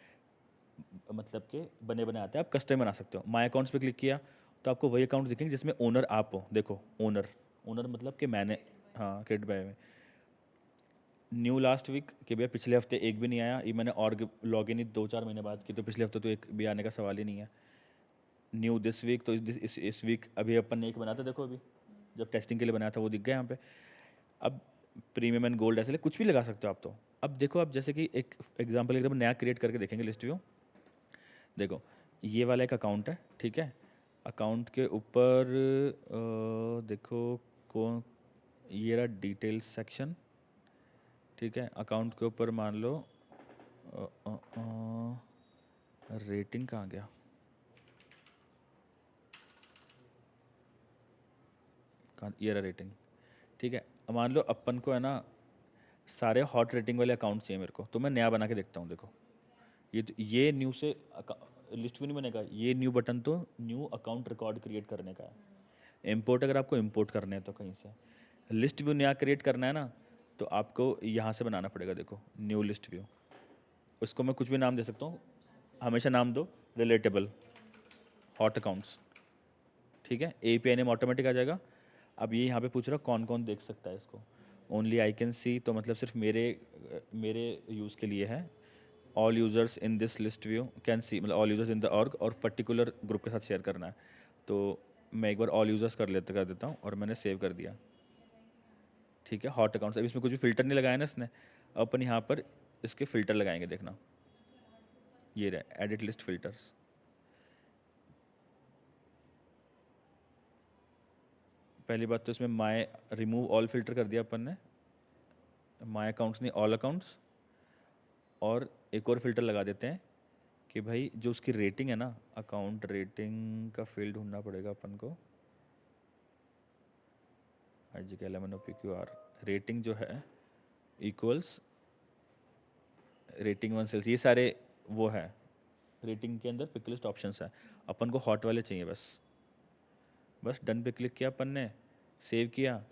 मतलब कि बने बने आते हैं, आप कस्टम बना सकते हो। माई अकाउंट्स पे क्लिक किया तो आपको वही अकाउंट दिखेंगे जिसमें ओनर आप हो। देखो ओनर, ओनर मतलब कि मैंने, हाँ, क्रेडिट बाय में। न्यू लास्ट वीक कि भैया पिछले हफ्ते एक भी नहीं आया, ये मैंने और लॉग इन ही 2-4 महीने बाद की, तो पिछले हफ्ते तो एक भी आने का सवाल ही नहीं है। न्यू दिस वीक, तो इस वीक अभी अपन ने एक बनाया था, देखो अभी जब टेस्टिंग के लिए बनाया था वो दिख गया यहाँ पे। अब प्रीमियम एंड गोल्ड ऐसे कुछ भी लगा सकते हो आप। तो अब देखो आप जैसे कि एक एग्जांपल एकदम नया क्रिएट करके देखेंगे लिस्ट व्यू। देखो ये वाला एक अकाउंट है, ठीक है, अकाउंट के ऊपर देखो कौन, ये रहा डिटेल्स सेक्शन, ठीक है, अकाउंट के ऊपर मान लो रेटिंग कहाँ गया, कहाँ, ये रहा रेटिंग। ठीक है, अब मान लो अपन को है ना सारे हॉट रेटिंग वाले अकाउंट चाहिए मेरे को, तो मैं नया बना के देखता हूँ। देखो ये न्यू से लिस्ट भी नहीं बनेगा, ये न्यू बटन तो न्यू अकाउंट रिकॉर्ड क्रिएट करने का है। इंपोर्ट अगर आपको इंपोर्ट करने हैं तो कहीं से लिस्ट व्यू नया क्रिएट करना है ना, तो आपको यहाँ से बनाना पड़ेगा। देखो न्यू लिस्ट व्यू, उसको मैं कुछ भी नाम दे सकता हूँ, हमेशा नाम दो रिलेटेबल हॉट अकाउंट्स। ठीक है, API नेम ऑटोमेटिक आ जाएगा। अब ये यहाँ पे पूछ रहा कौन कौन देख सकता है इसको, ओनली आई कैन सी, तो मतलब सिर्फ मेरे यूज़ के लिए है। All users in this list view can see, मतलब all users in the org, और पर्टिकुलर ग्रुप के साथ शेयर करना है। तो मैं एक बार ऑल यूज़र्स कर देता हूँ और मैंने सेव कर दिया। ठीक है, हॉट अकाउंट्स। अब इसमें कुछ भी फ़िल्टर नहीं लगाया ना इसने, अब अपन यहाँ पर इसके फ़िल्टर लगाएंगे, देखना ये रहे एडिट लिस्ट फ़िल्टर्स। पहली बात तो इसमें माय रिमूव ऑल फ़िल्टर कर दिया अपन ने, माय अकाउंट्स नहीं ऑल अकाउंट्स। और एक और फ़िल्टर लगा देते हैं कि भाई जो उसकी रेटिंग है ना, अकाउंट रेटिंग का फील्ड ढूंढना पड़ेगा अपन को। IGK11OPQR रेटिंग जो है इक्वल्स रेटिंग 1 सेल्स, ये सारे वो है रेटिंग के अंदर पिक लिस्ट ऑप्शंस है। अपन को हॉट वाले चाहिए बस। बस डन पे क्लिक किया अपन ने, सेव किया,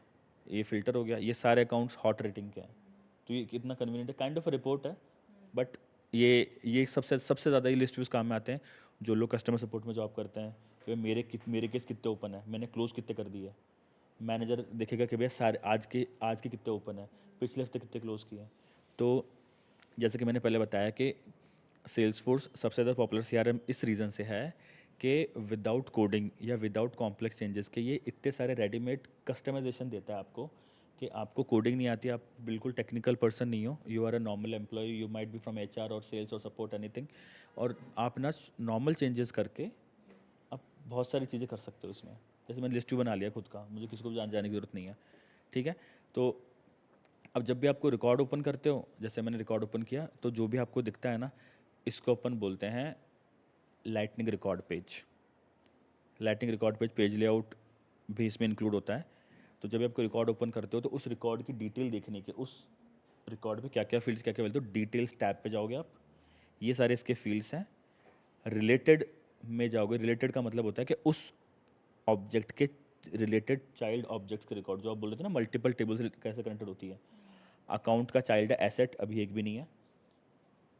ये फ़िल्टर हो गया, ये सारे अकाउंट्स हॉट रेटिंग के हैं। तो ये कितना कन्वीनियंट है, काइंड ऑफ रिपोर्ट है। बट ये सबसे सबसे ज़्यादा ये लिस्ट व्यूज़ काम में आते हैं जो लोग कस्टमर सपोर्ट में जॉब करते हैं कि भाई मेरे केस कितने ओपन है, मैंने क्लोज कितने कर दिए। मैनेजर देखेगा कि भैया सारे आज के कितने ओपन है, पिछले हफ्ते कितने क्लोज किए हैं। तो जैसे कि मैंने पहले बताया कि सेल्सफोर्स सबसे ज़्यादा पॉपुलर CRM इस रीज़न से है कि विदाउट कोडिंग या विदाउट कॉम्प्लेक्स चेंजेस के ये इतने सारे रेडीमेड कस्टमाइजेशन देता है आपको कि आपको कोडिंग नहीं आती, आप बिल्कुल टेक्निकल पर्सन नहीं हो, you are a normal employ, you might be from HR और सेल्स और सपोर्ट एनीथिंग, और आप ना नॉर्मल चेंजेस करके आप बहुत सारी चीज़ें कर सकते हो इसमें। जैसे मैंने लिस्ट भी बना लिया खुद का, मुझे किसी को भी जाने की ज़रूरत नहीं है। ठीक है, तो अब जब भी आपको रिकॉर्ड ओपन करते हो, जैसे मैंने रिकॉर्ड ओपन किया, तो जो भी आपको दिखता है ना, इसको अपन बोलते हैं lightning record page. Lightning record page, page layout भी इसमें इंक्लूड होता है। तो जब भी आपको रिकॉर्ड ओपन करते हो तो उस रिकॉर्ड की डिटेल देखने के, उस रिकॉर्ड में क्या क्या फील्ड्स क्या क्या वैल्यू, तो डिटेल्स टैब पे जाओगे आप, ये सारे इसके फील्ड्स हैं। रिलेटेड में जाओगे, रिलेटेड का मतलब होता है कि उस ऑब्जेक्ट के रिलेटेड चाइल्ड ऑब्जेक्ट्स के रिकॉर्ड, जो आप बोल रहे थे ना मल्टीपल टेबल से कैसे कनेक्टेड होती है। अकाउंट का चाइल्ड है एसेट, अभी एक भी नहीं है।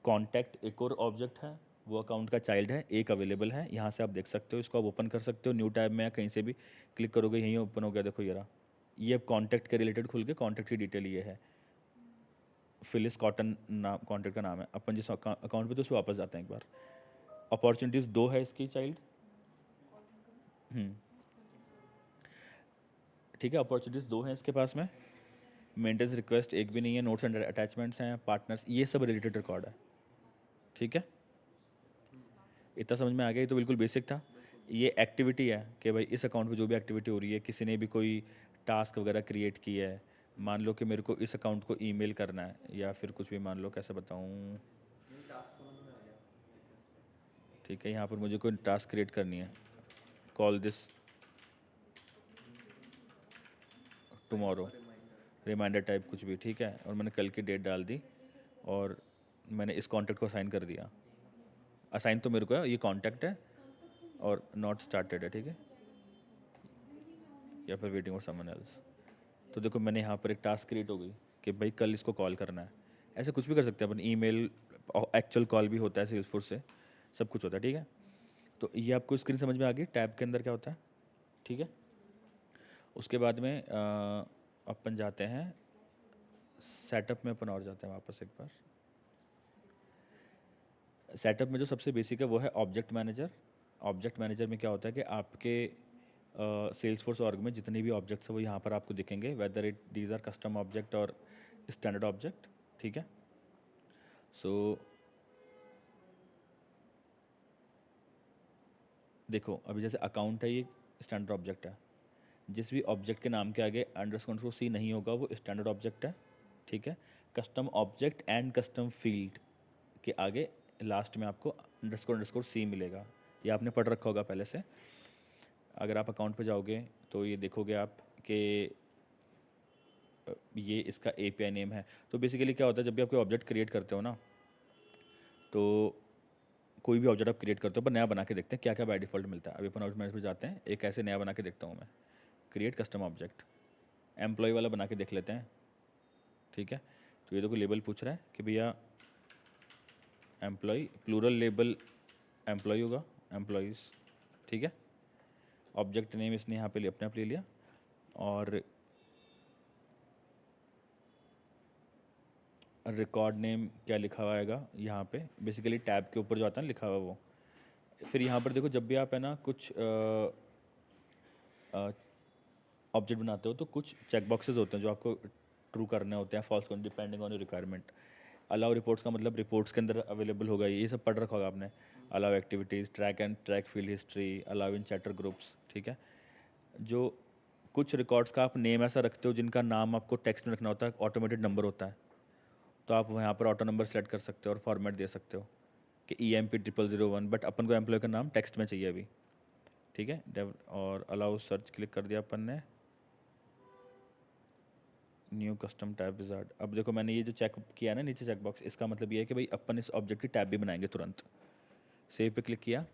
कॉन्टैक्ट एक और ऑब्जेक्ट है, वो अकाउंट का चाइल्ड है, एक अवेलेबल है, यहाँ से आप देख सकते हो, इसको आप ओपन कर सकते हो न्यू टैब में या कहीं से भी क्लिक करोगे, यहीं ओपन हो गया। देखो ये रहा, ये अब कॉन्टैक्ट के रिलेटेड खुल के, कॉन्टैक्ट की डिटेल ये है, फिलिस कॉटन नाम कॉन्टैक्ट का नाम है। अपन जिस अकाउंट पे तो उस पर वापस जाते हैं एक बार। अपॉर्चुनिटीज़ 2 है इसकी चाइल्ड। ठीक है, अपॉर्चुनिटीज़ 2 हैं इसके पास में। मेंटेनेंस रिक्वेस्ट एक भी नहीं है, नोट्स एंड अटैचमेंट्स हैं, पार्टनर्स, ये सब रिलेटेड रिकॉर्ड है। ठीक है, इतना समझ में आ गया, ये तो बिल्कुल बेसिक था। ये एक्टिविटी है कि भाई इस अकाउंट पे जो भी एक्टिविटी हो रही है, किसी ने भी कोई टास्क वगैरह क्रिएट की है, मान लो कि मेरे को इस अकाउंट को ईमेल करना है या फिर कुछ भी, मान लो कैसे बताऊँ। ठीक है, यहाँ पर मुझे कोई टास्क क्रिएट करनी है, call this tomorrow, reminder type कुछ भी। ठीक है, और मैंने कल की डेट डाल दी और मैंने इस कॉन्टैक्ट को असाइन कर दिया। असाइन तो मेरे को है, ये कॉन्टैक्ट है और नॉट स्टार्टेड है। ठीक है, या फिर वेटिंग फॉर समवन एल्स। तो देखो मैंने यहाँ पर एक टास्क क्रिएट हो गई कि भाई कल इसको कॉल करना है। ऐसे कुछ भी कर सकते हैं अपन, ईमेल, एक्चुअल कॉल भी होता है सेल्सफोर्स से, सब कुछ होता है। ठीक है, तो ये आपको स्क्रीन समझ में आ गई टैब के अंदर क्या होता है। ठीक है, उसके बाद में अपन जाते हैं सेटअप में, अपन और जाते हैं वापस एक बार। सेटअप में जो सबसे बेसिक है वो है ऑब्जेक्ट मैनेजर। ऑब्जेक्ट मैनेजर में क्या होता है कि आपके सेल्सफोर्स ऑर्ग में जितने भी ऑब्जेक्ट्स हैं वो यहाँ पर आपको दिखेंगे, whether it these are custom object और स्टैंडर्ड ऑब्जेक्ट। ठीक है, सो देखो अभी जैसे अकाउंट है, ये स्टैंडर्ड ऑब्जेक्ट है। जिस भी ऑब्जेक्ट के नाम के आगे अंडरस्कोर सी नहीं होगा वो स्टैंडर्ड ऑब्जेक्ट है। ठीक है। Custom object and custom field के आगे लास्ट में आपको अंडरस्कोर सी मिलेगा। ये आपने पढ़ रखा होगा पहले से। अगर आप अकाउंट पे जाओगे तो ये देखोगे आप कि ये इसका API नेम है। तो बेसिकली क्या होता है, जब भी आप कोई ऑब्जेक्ट क्रिएट करते हो ना, तो कोई भी ऑब्जेक्ट आप क्रिएट करते हो पर नया बना के देखते हैं क्या क्या बाय डिफ़ॉल्ट मिलता है। अभी अपन ऑब्जेक्ट मैनेजर पे जाते हैं, एक ऐसे नया बना के देखता हूँ मैं, क्रिएट कस्टम ऑब्जेक्ट, एम्प्लॉय वाला बना के देख लेते हैं। ठीक है, तो ये देखो लेबल पूछ रहा है कि भैया एम्प्लॉय, प्लूरल लेबल एम्प्लॉय होगा, एम्प्लॉयज़। ठीक है, ऑब्जेक्ट नेम इसने यहाँ पे अपने आप ले लिया, और रिकॉर्ड नेम क्या लिखा हुआ आएगा यहाँ पे, बेसिकली टैब के ऊपर जो आता है ना लिखा हुआ वो। फिर यहाँ पर देखो, जब भी आप है ना कुछ ऑब्जेक्ट बनाते हो तो कुछ चेक बॉक्सेस होते हैं जो आपको ट्रू करने होते हैं, फॉल्स करने, depending on your requirement. Allow reports का मतलब रिपोर्ट्स के अंदर अवेलेबल होगा, ये सब पढ़ रखा होगा आपने। Allow activities, track and track field history, allow in chatter groups. ठीक है, जो कुछ रिकॉर्ड्स का आप नेम ऐसा रखते हो जिनका नाम आपको टेक्स्ट में रखना होता है, ऑटोमेटेड नंबर होता है, तो आप यहाँ पर ऑटो नंबर सेलेक्ट कर सकते हो और फॉर्मेट दे सकते हो कि EMP0001, बट अपन को एम्प्लॉय का नाम टेक्स्ट में चाहिए अभी। ठीक है, और अलाउ सर्च क्लिक कर दिया अपन ने, न्यू कस्टम टैब विजार्ड। अब देखो मैंने ये जो चेक किया ना नीचे चेक बॉक्स, इसका मतलब ये है कि भाई अपन इस ऑब्जेक्ट की टैब भी बनाएंगे तुरंत। सेव पे क्लिक किया,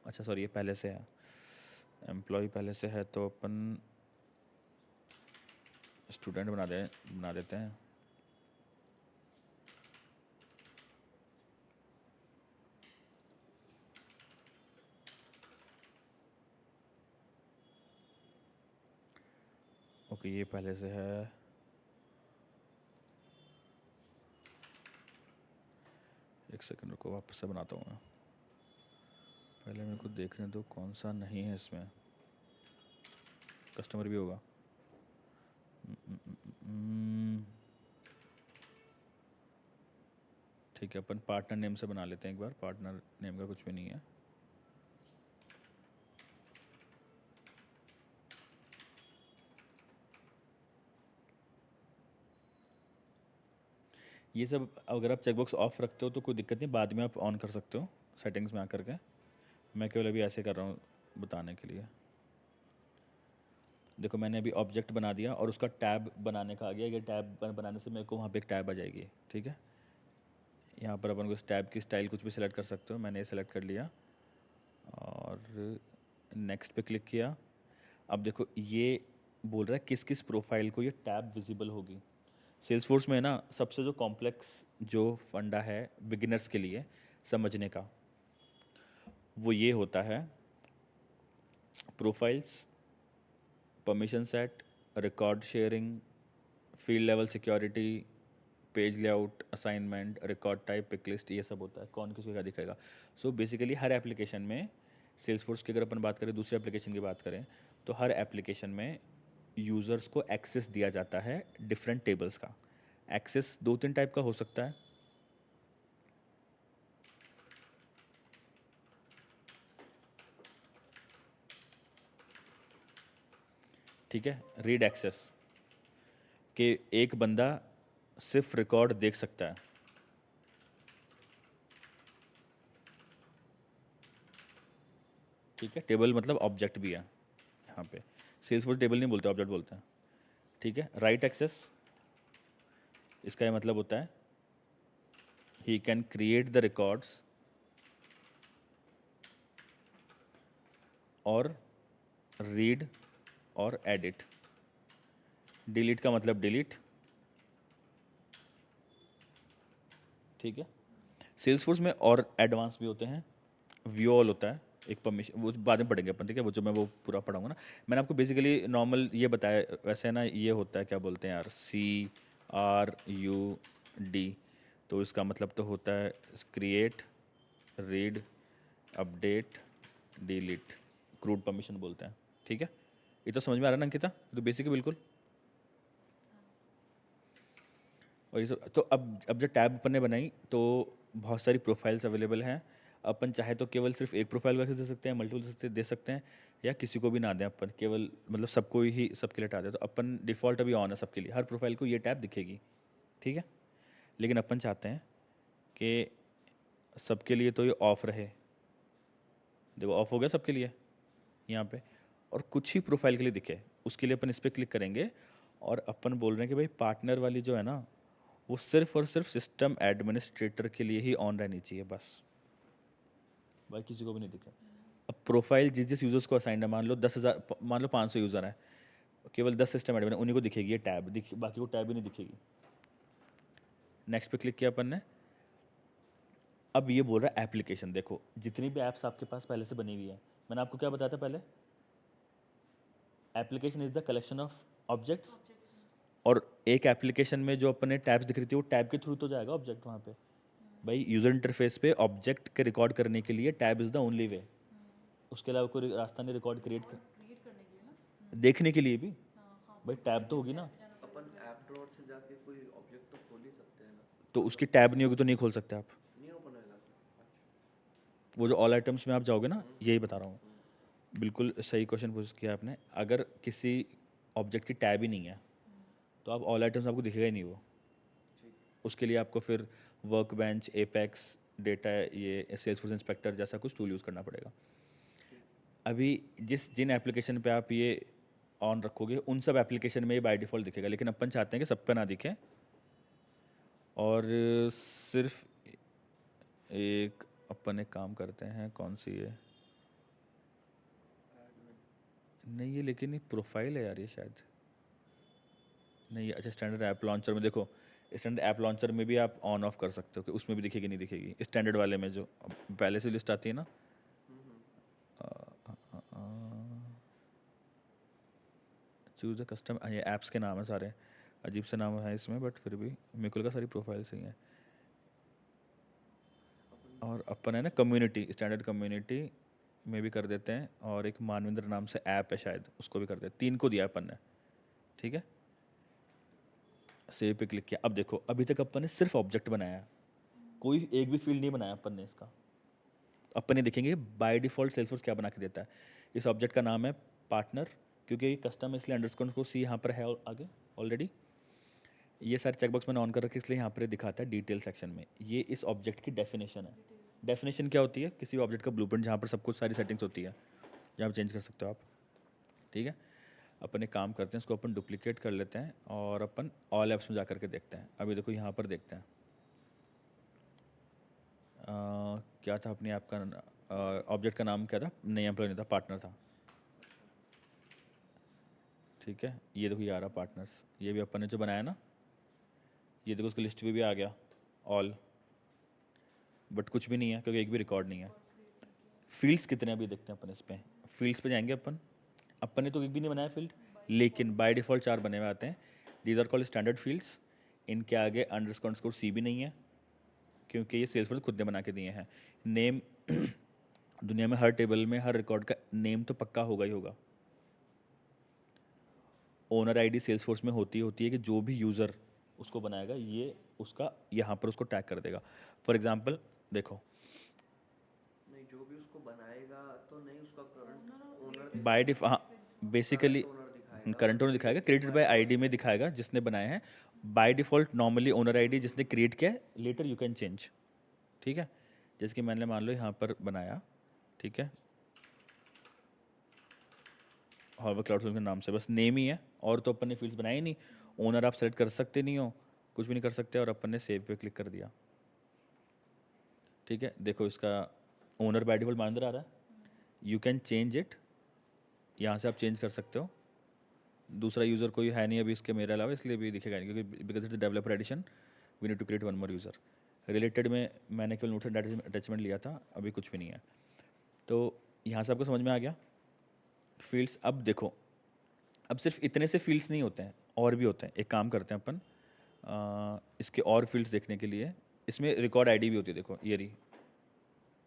अच्छा सॉरी ये पहले से है, एम्प्लॉय पहले से है, तो अपन स्टूडेंट बना देते हैं। ओके, ये पहले से है, एक सेकंड रुको, वापस से बनाता हूँ मैं। पहले मेरे को देखने दो कौन सा नहीं है इसमें, कस्टमर भी होगा। ठीक है, अपन पार्टनर नेम से बना लेते हैं एक बार, पार्टनर नेम का कुछ भी नहीं है। ये सब अगर आप चेकबॉक्स ऑफ रखते हो तो कोई दिक्कत नहीं, बाद में आप ऑन कर सकते हो सेटिंग्स में आकर के। मैं केवल अभी ऐसे कर रहा हूँ बताने के लिए। देखो मैंने अभी ऑब्जेक्ट बना दिया और उसका टैब बनाने का आ गया। ये टैब बनाने से मेरे को वहाँ पे एक टैब आ जाएगी। ठीक है, यहाँ पर अपन को इस टैब की स्टाइल कुछ भी सिलेक्ट कर सकते हो, मैंने ये सेलेक्ट कर लिया और नेक्स्ट पे क्लिक किया। अब देखो ये बोल रहा है किस किस प्रोफाइल को ये टैब विजिबल होगी। सेल्सफोर्स में ना सबसे जो कॉम्प्लेक्स जो फंडा है बिगिनर्स के लिए समझने का, वो ये होता है profiles, permission set, record sharing, field level security, page layout, assignment, record type, pick list, ये सब होता है। कौन किसको क्या दिखेगा। सो बेसिकली हर एप्लीकेशन में, सेल्सफोर्स की अगर अपन बात करें, दूसरे एप्लीकेशन की बात करें, तो हर एप्लीकेशन में यूज़र्स को एक्सेस दिया जाता है डिफरेंट टेबल्स का। एक्सेस दो तीन टाइप का हो सकता है। ठीक है, रीड एक्सेस कि एक बंदा सिर्फ रिकॉर्ड देख सकता है। ठीक है, टेबल मतलब ऑब्जेक्ट भी है यहाँ पे, सेल्सफोर्स टेबल नहीं बोलते, ऑब्जेक्ट बोलते हैं। ठीक है, राइट एक्सेस, इसका ये मतलब होता है he can create the records और रीड और एडिट। डिलीट का मतलब डिलीट। ठीक है, सेल्सफोर्स में और एडवांस भी होते हैं, व्यू ऑल होता है एक परमिशन, वो बाद में पढ़ेंगे अपन। ठीक है, वो जो मैं वो पूरा पढ़ाऊंगा ना। मैंने आपको बेसिकली नॉर्मल ये बताया, वैसे ना ये होता है क्या बोलते हैं यार, CRUD, तो इसका मतलब तो होता है create, read, update, delete, crude permission बोलते हैं। ठीक है, ये तो समझ में आ रहा है ना अंकिता, ये तो बेसिक है बिल्कुल। और ये सब तो अब जब टैब अपन ने बनाई तो बहुत सारी प्रोफाइल्स अवेलेबल हैं। अपन चाहे तो केवल सिर्फ एक प्रोफाइल वैसे दे सकते हैं, मल्टीपल दे सकते हैं, या किसी को भी ना दें अपन, केवल मतलब सबको ही सबके लिए हटा दें। तो अपन डिफ़ॉल्ट अभी ऑन है सबके लिए, हर प्रोफाइल को ये टैब दिखेगी, ठीक है। लेकिन अपन चाहते हैं कि सबके लिए तो ये ऑफ रहे। देखो ऑफ हो गया सबके लिए यहाँ पे, और कुछ ही प्रोफाइल के लिए दिखे, उसके लिए अपन इस पर क्लिक करेंगे और अपन बोल रहे हैं कि भाई पार्टनर वाली जो है ना, वो सिर्फ और सिर्फ सिस्टम एडमिनिस्ट्रेटर के लिए ही ऑन रहनी चाहिए बस, भाई किसी को भी नहीं दिखे। अब प्रोफाइल जिस जिस यूज़र्स को असाइंड है, मान लो 10,000, मान लो 500 यूज़र हैं, केवल 10 सिस्टम एडमिन, उन्हीं को दिखेगी ये टैब, बाकी को टैब ही नहीं दिखेगी। नेक्स्ट पे क्लिक किया अपन ने। अब ये बोल रहा है एप्लीकेशन। देखो जितनी भी ऐप्स आपके पास पहले से बनी हुई है, मैंने आपको क्या बताया था पहले, application is the collection of objects. और एक एप्लीकेशन में जो अपने टैब्स दिख रही थी, वो टैब के थ्रू तो जाएगा ऑब्जेक्ट वहाँ पे। भाई यूजर इंटरफेस पे ऑब्जेक्ट के रिकॉर्ड करने के लिए tab is the only way, उसके अलावा कोई रास्ता नहीं रिकॉर्ड क्रिएट कर, क्रिएट करने के लिए ना। देखने के लिए भी। हाँ भाई टैब तो होगी ना, अपन ऐप ड्रॉअर से जाके कोई ऑब्जेक्ट तो खोल ही सकते हैं ना। तो उसकी टैब नहीं होगी तो नहीं खोल सकते आप। नहीं ओपन होएगा। अच्छा। वो जो ऑल आइटम्स में आप जाओगे ना, यही बता रहा हूँ। बिल्कुल सही क्वेश्चन पूछ किया आपने। अगर किसी ऑब्जेक्ट की टैब ही नहीं है तो आप ऑल आइटम्स आपको दिखेगा ही नहीं वो। उसके लिए आपको फिर वर्क बेंच, एपेक्स, डेटा, ये सेल्सफोर्स इंस्पेक्टर जैसा कुछ टूल यूज़ करना पड़ेगा। अभी जिन एप्लीकेशन पे आप ये ऑन रखोगे, उन सब एप्लीकेशन में ये बाय डिफ़ॉल्ट दिखेगा, लेकिन अपन चाहते हैं कि सब पे ना दिखे, और सिर्फ एक अपन एक काम करते हैं, कौन सी है, नहीं ये लेकिन ये प्रोफाइल है यार, ये शायद नहीं। अच्छा स्टैंडर्ड ऐप लॉन्चर में देखो, स्टैंडर्ड ऐप लॉन्चर में भी आप ऑन ऑफ कर सकते हो कि उसमें भी दिखेगी नहीं दिखेगी, स्टैंडर्ड वाले में जो पहले से लिस्ट आती है ना। चूज़ द कस्टम, ये ऐप्स के नाम है सारे, अजीब से नाम है इसमें, बट फिर भी मेरे को लगा सारी प्रोफाइल सही हैं। और अपन है ना कम्युनिटी, स्टैंडर्ड कम्युनिटी में भी कर देते हैं, और एक मानविंद्र नाम से ऐप है शायद, उसको भी कर देते हैं। 3 को दिया अपन ने, ठीक है। सेव पे क्लिक किया। अब देखो अभी तक अपन ने सिर्फ ऑब्जेक्ट बनाया है, कोई एक भी फील्ड नहीं बनाया अपन ने इसका। अपन ये देखेंगे बाय डिफ़ॉल्ट सेल्सफोर्स क्या बना के देता है। इस ऑब्जेक्ट का नाम है पार्टनर, क्योंकि ये कस्टम है इसलिए अंडरस्कोर सी यहाँ पर है आगे ऑलरेडी। ये सारे चेकबॉक्स मैंने ऑन कर रखे इसलिए यहाँ पर दिखाता है डिटेल सेक्शन में। ये इस ऑब्जेक्ट की डेफिनेशन है। डेफिनेशन क्या होती है, किसी ऑब्जेक्ट का ब्लूप्रिंट जहाँ पर सब कुछ सारी सेटिंग्स होती है, जहाँ पर चेंज कर सकते हो आप, ठीक है। अपन एक काम करते हैं, इसको अपन डुप्लीकेट कर लेते हैं और अपन ऑल ऐप्स में जा करके देखते हैं। अभी देखो यहाँ पर देखते हैं क्या था अपने ऐप का, ऑब्जेक्ट का नाम क्या था, नहीं एम्प्लॉय नहीं था, पार्टनर था, ठीक है। ये देखो ये आ रहा पार्टनर्स, ये भी अपन ने जो बनाया ना, ये देखो उसकी लिस्ट में भी आ गया ऑल, बट कुछ भी नहीं है क्योंकि एक भी रिकॉर्ड नहीं है। फील्ड्स कितने अभी देखते हैं अपन इस पर, फील्ड्स पे जाएंगे अपन ने तो एक भी नहीं बनाया फील्ड, लेकिन बाय डिफ़ॉल्ट 4 बने हुए आते हैं। These are called standard fields. इनके आगे अंडरस्कोर सी भी नहीं है, क्योंकि ये सेल्सफोर्स खुद ने बना के दिए हैं। नेम दुनिया में हर टेबल में हर रिकॉर्ड का नेम तो पक्का होगा ही होगा। ओनर आईडी सेल्सफोर्स में होती है कि जो भी यूज़र उसको बनाएगा, ये उसका यहाँ पर उसको टैग कर देगा। फॉर एग्जांपल देखो, नहीं जो भी उसको बनाएगा तो नहीं उसका करंट ओनर बाय डिफ हाँ बेसिकली ओनर दिखाएगा। करंट ओनर दिखाएगा, क्रिएटेड बाय आईडी में दिखाएगा जिसने बनाए हैं। By default normally owner ID जिसने क्रिएट किया है, लेटर यू कैन चेंज, ठीक है। जैसे कि मैंने मान लो यहाँ पर बनाया, ठीक है, हॉवर क्लाउड के नाम से, बस नेम ही है, और तो अपन ने फील्ड्स बनाए ही नहीं। ओनर आप सेलेक्ट कर सकते नहीं हो, कुछ भी नहीं कर सकते, और अपन ने सेव पे क्लिक कर दिया, ठीक है। देखो इसका ओनर बाय डिफ़ॉल्ट मानदर आ रहा है, यू कैन चेंज इट, यहाँ से आप चेंज कर सकते हो। दूसरा यूज़र कोई है नहीं अभी इसके मेरे अलावा, इसलिए भी दिखेगा नहीं, क्योंकि because it's developer edition, we need to create one more user. Related में मैंने केवल नोट अटैचमेंट लिया था, अभी कुछ भी नहीं है। तो यहाँ से आपको समझ में आ गया फील्ड्स। अब देखो, अब सिर्फ इतने से फील्ड्स नहीं होते हैं, और भी होते हैं। एक काम करते हैं अपन, इसके और फील्ड्स देखने के लिए, इसमें रिकॉर्ड आईडी भी होती है। देखो ये रही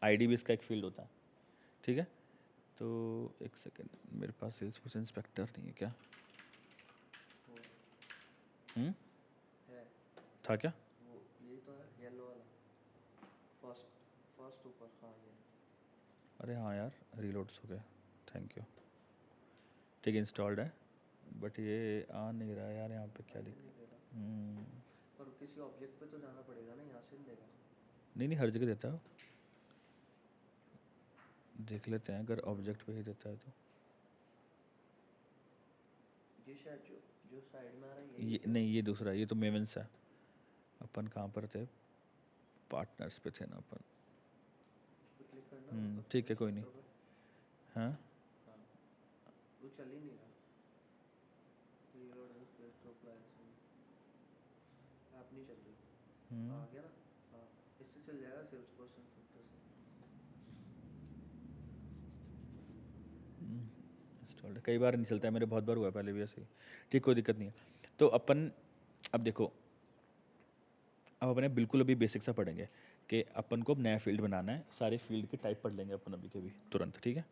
आईडी भी इसका एक फील्ड होता है, ठीक है। तो एक सेकेंड, मेरे पास सेल्सफोर्स इंस्पेक्टर नहीं है क्या? है था क्या? वो यही तो है येलो वाला फर्स्ट ऊपर, हाँ ये अरे हाँ यार, रीलोड्स हो गए, थैंक यू। ठीक है, इंस्टॉल्ड है, बट ये आ नहीं रहा है यार, यहाँ पे क्या नहीं दिख। दे रहा, हम्म, पर किसी ऑब्जेक्ट पे तो जाना पड़ेगा ना, यहाँ से नहीं देगा। नहीं नहीं, हर जगह देता है, देख लेते हैं अगर ऑब्जेक्ट पे ही देता है तो। ये शायद जो जो साइड में आ रहा है यही ये क्या? नहीं, ये दूसरा, ये तो मेवेंस है। अपन कहाँ पर थे, पार्टनर्स पे थे ना अपन। उस पर क्लिक करना ऊपर ठीक है, कोई नहीं। सेक्टर पे। हाँ हाँ वो चल ही नहीं रहा। Reload and play store price app नहीं चल रही। हाँ, आ गया ना। हाँ इससे चल जाएगा, सेल्स पर्सन फिल्टर से। इंस्टॉल्ड, कई बार नहीं चलता है मेरे, बहुत बार हुआ है पहले भी ऐसे ही। ठीक, कोई दिक्कत नहीं है। तो अपन अब देखो, अब अपने बिल्कुल अभी बेसिक सा पढ़ेंगे कि अपन को अब नया फील्ड बनाना है। सारे फील्ड के टाइप पढ़ लेंगे अपन अभी के भी तुरंत, ठीक है।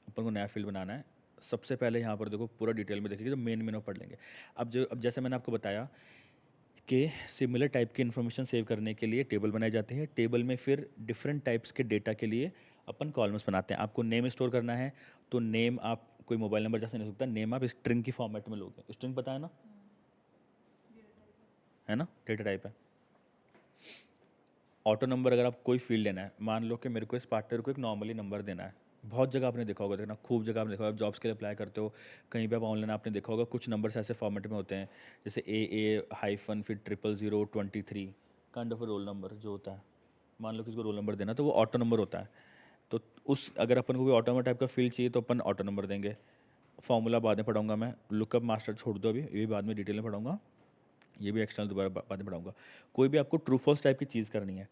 अपन को नया फील्ड बनाना है। सबसे पहले यहाँ पर देखो, पूरा डिटेल में देखिए, तो मेन मेनू पढ़ लेंगे। अब जैसे मैंने आपको बताया कि सिमिलर टाइप की इन्फॉर्मेशन सेव करने के लिए टेबल बनाए जाते हैं। टेबल में फिर डिफरेंट टाइप्स के डेटा के लिए अपन कॉलम्स बनाते हैं। आपको नेम स्टोर करना है तो नेम आप कोई मोबाइल नंबर जैसे नहीं हो सकता, नेम आप स्ट्रिंग की फॉर्मेट में लोगे। स्ट्रिंग पता है ना, है ना, डेटा टाइप है। ऑटो नंबर, अगर आप कोई फील्ड लेना है, मान लो कि मेरे को इस पार्टनर को एक नॉर्मली नंबर देना है। बहुत जगह आपने देखा होगा, देखना खूब जगह आपने देखा होगा, आप जॉब्स के लिए अप्लाई करते हो, कहीं पे आप ऑनलाइन आपने देखा होगा, कुछ नंबर्स ऐसे फॉर्मेट में होते हैं जैसे AA- फिर 00023 काइंड ऑफ रोल नंबर जो होता है। मान लो किसी को रोल नंबर देना, तो वो ऑटो नंबर होता है। तो उस अगर अपन को कोई ऑटो नंबर टाइप का फील्ड चाहिए तो अपन ऑटो नंबर देंगे। फॉर्मूला बाद में पढ़ाऊंगा मैं, लुकअप मास्टर छोड़ दो अभी, ये भी बाद में डिटेल में पढ़ाऊंगा, ये भी एक्सटर्नल दोबारा बाद में पढ़ाऊंगा। कोई भी आपको ट्रू फॉल्स टाइप की चीज़ करनी है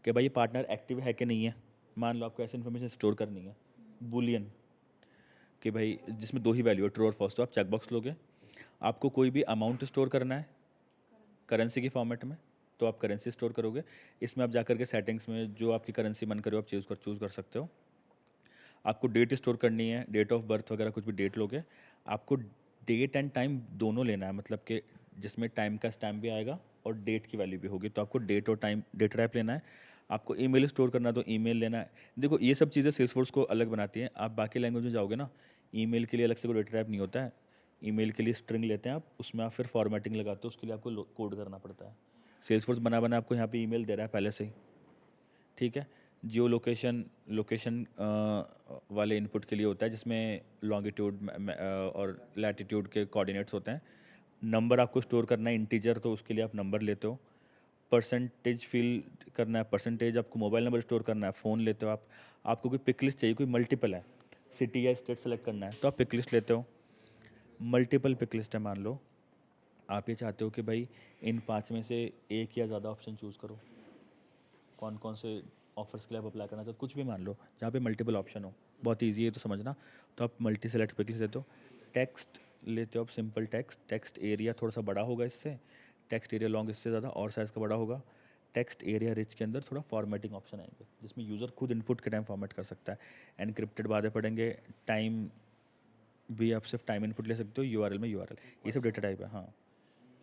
कि भाई ये पार्टनर एक्टिव है कि नहीं है, मान लो आपको ऐसी इन्फॉर्मेशन स्टोर करनी है, बुलियन, कि भाई जिसमें दो ही वैल्यू है, ट्रू और फॉल्स, तो आप चेकबॉक्स लोगे। आपको कोई भी अमाउंट स्टोर करना है करेंसी के फॉर्मेट में, तो आप करेंसी स्टोर करोगे। इसमें आप जाकर के सेटिंग्स में जो आपकी करेंसी मन करे आप चूज़ कर सकते हो। आपको डेट स्टोर करनी है, डेट ऑफ बर्थ वगैरह कुछ भी डेट लोगे। आपको डेट एंड टाइम दोनों लेना है, मतलब कि जिसमें टाइम का स्टैम्प भी आएगा और डेट की वैल्यू भी होगी। तो आपको डेट और टाइम डेटा टाइप लेना है। आपको ईमेल स्टोर करना है तो ईमेल लेना है। देखो ये सब चीज़ें सेल्सफोर्स को अलग बनाती हैं। आप बाकी लैंग्वेज में जाओगे ना, ईमेल के लिए अलग से कोई डेटा टाइप नहीं होता है। ईमेल के लिए स्ट्रिंग लेते हैं आप, उसमें आप फिर फॉर्मेटिंग लगाते हो, उसके लिए आपको कोड करना पड़ता है। सेल्सफोर्स बना बना आपको यहाँ पे ईमेल दे रहा है पहले से ही, ठीक है। जियो लोकेशन लोकेशन वाले इनपुट के लिए होता है, जिसमें लॉन्गिट्यूड और लैटिट्यूड के कोऑर्डिनेट्स होते हैं। नंबर आपको स्टोर करना है इंटीजर, तो उसके लिए आप नंबर लेते हो। परसेंटेज फिल करना है, परसेंटेज आपको मोबाइल नंबर स्टोर करना है, फ़ोन लेते हो आप। आपको कोई पिक लिस्ट चाहिए, कोई मल्टीपल है, सिटी या स्टेट सेलेक्ट करना है तो आप पिक लिस्ट लेते हो। मल्टीपल पिक लिस्ट है, मान लो आप ये चाहते हो कि भाई इन 5 में से एक या ज़्यादा ऑप्शन चूज़ करो, कौन कौन से ऑफर्स के लिए आप अप्लाई करना चाहते हो, कुछ भी मान लो जहाँ पे मल्टीपल ऑप्शन हो। बहुत ईजी है तो समझना। तो आप मल्टी सेलेक्ट पे क्लिक देते हो, टेक्स्ट लेते हो आप, सिंपल टेक्स्ट। टेक्स्ट एरिया थोड़ा सा बड़ा होगा इससे, टेक्स्ट एरिया लॉन्ग इससे ज़्यादा और साइज़ का बड़ा होगा। टेक्स्ट एरिया रिच के अंदर थोड़ा फॉर्मेटिंग ऑप्शन आएंगे, जिसमें यूज़र खुद इनपुट के टाइम फॉर्मेट कर सकता है। एनक्रिप्टेड बातें पढ़ेंगे। टाइम भी आप सिर्फ टाइम इनपुट ले सकते हो, यूआरएल में यूआरएल, ये सब डेटा टाइप है। हाँ,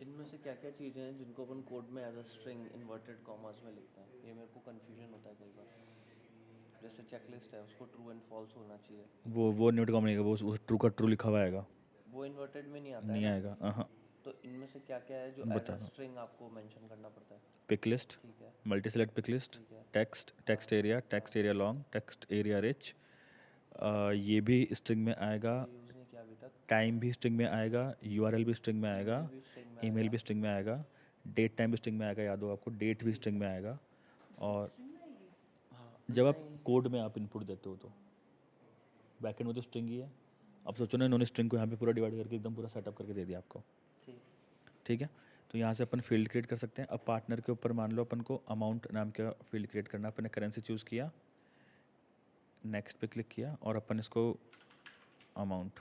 इनमें से क्या क्या चीज़ें हैं जिनको अपन कोड में as a string inverted commas में लिखते हैं? ये मेरे को कन्फ्यूजन होता है कई बार। जैसे चेकलिस्ट है, उसको ट्रू एंड फॉल्स होना चाहिए, वो न्यूट कॉम नहीं है, वो ट्रू का ट्रू लिखा हुआ आएगा, वो इन्वर्टेड में नहीं आता है नहीं ना। आएगा। हाँ, तो इनमें से क्या क्या है जो एज बता अ रहा हूँ। स्ट्रिंग आपको मेंशन करना पड़ता है? पिक लिस्ट, ठीक है। मल्टी सेलेक्ट पिक लिस्ट, ठीक है। Text area long, text area rich, ये भी स्ट्रिंग में आएगा। ये यूज़ नहीं किया अभी तक। टाइम भी स्ट्रिंग में आएगा, यूआरएल भी स्ट्रिंग में आएगा, ईमेल भी स्ट्रिंग में ईमेल आएगा। भी स्ट्रिंग में आएगा, डेट टाइम भी स्ट्रिंग में आएगा, याद हो आपको, डेट भी स्ट्रिंग में आएगा। और स्ट्रिंग में आएगी। हाँ जब आप नहीं, कोड में आप इनपुट देते हो तो बैकएंड में तो स्ट्रिंग ही है। अब सोचो ना, इन्होंने स्ट्रिंग को यहाँ पे पूरा डिवाइड करके एकदम पूरा सेटअप करके दे दिया आपको, ठीक। ठीक है। तो यहाँ से अपन फील्ड क्रिएट कर सकते हैं। अब पार्टनर के ऊपर मान लो अपन को अमाउंट नाम का फील्ड क्रिएट करना, अपन ने करेंसी चूज़ किया, नेक्स्ट पे क्लिक किया और अपन इसको अमाउंट,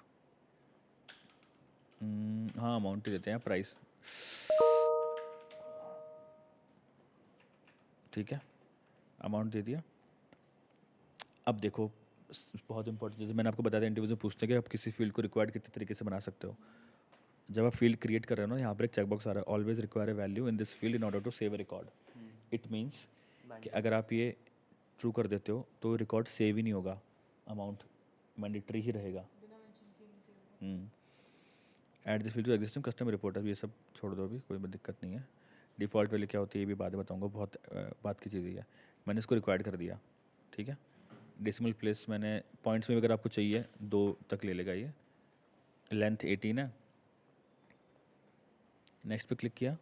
हाँ अमाउंट ही देते हैं, प्राइस, ठीक है, अमाउंट दे दिया। अब देखो बहुत इंपॉर्टेंट, जैसे मैंने आपको बताया था इंटरव्यू में पूछते हैं कि आप किसी फील्ड को रिक्वायर्ड कितने तरीके से बना सकते हो। जब आप फील्ड क्रिएट कर रहे हो ना, यहाँ पर एक चेकबॉक्स आ रहा है, always require a value in this field in order to save a record. It means कि अगर आप ये ट्रू कर देते हो तो रिकॉर्ड सेव ही नहीं होगा, अमाउंट मैंडेटरी ही रहेगा। बिना मेंशन किए नहीं सेव होगा। Add this field to existing customer report, अब ये सब छोड़ दो, अभी कोई दिक्कत नहीं है। डिफ़ॉल्ट वैल्यू क्या होती है ये भी बाद में बताऊंगा, बहुत बात की चीज़ ही है। मैंने इसको रिक्वायर्ड कर दिया, ठीक है। डेसिमल प्लेस मैंने पॉइंट्स में अगर आपको चाहिए 2 तक ले लेगा ये। लेंथ 18 है, नेक्स्ट पे क्लिक किया,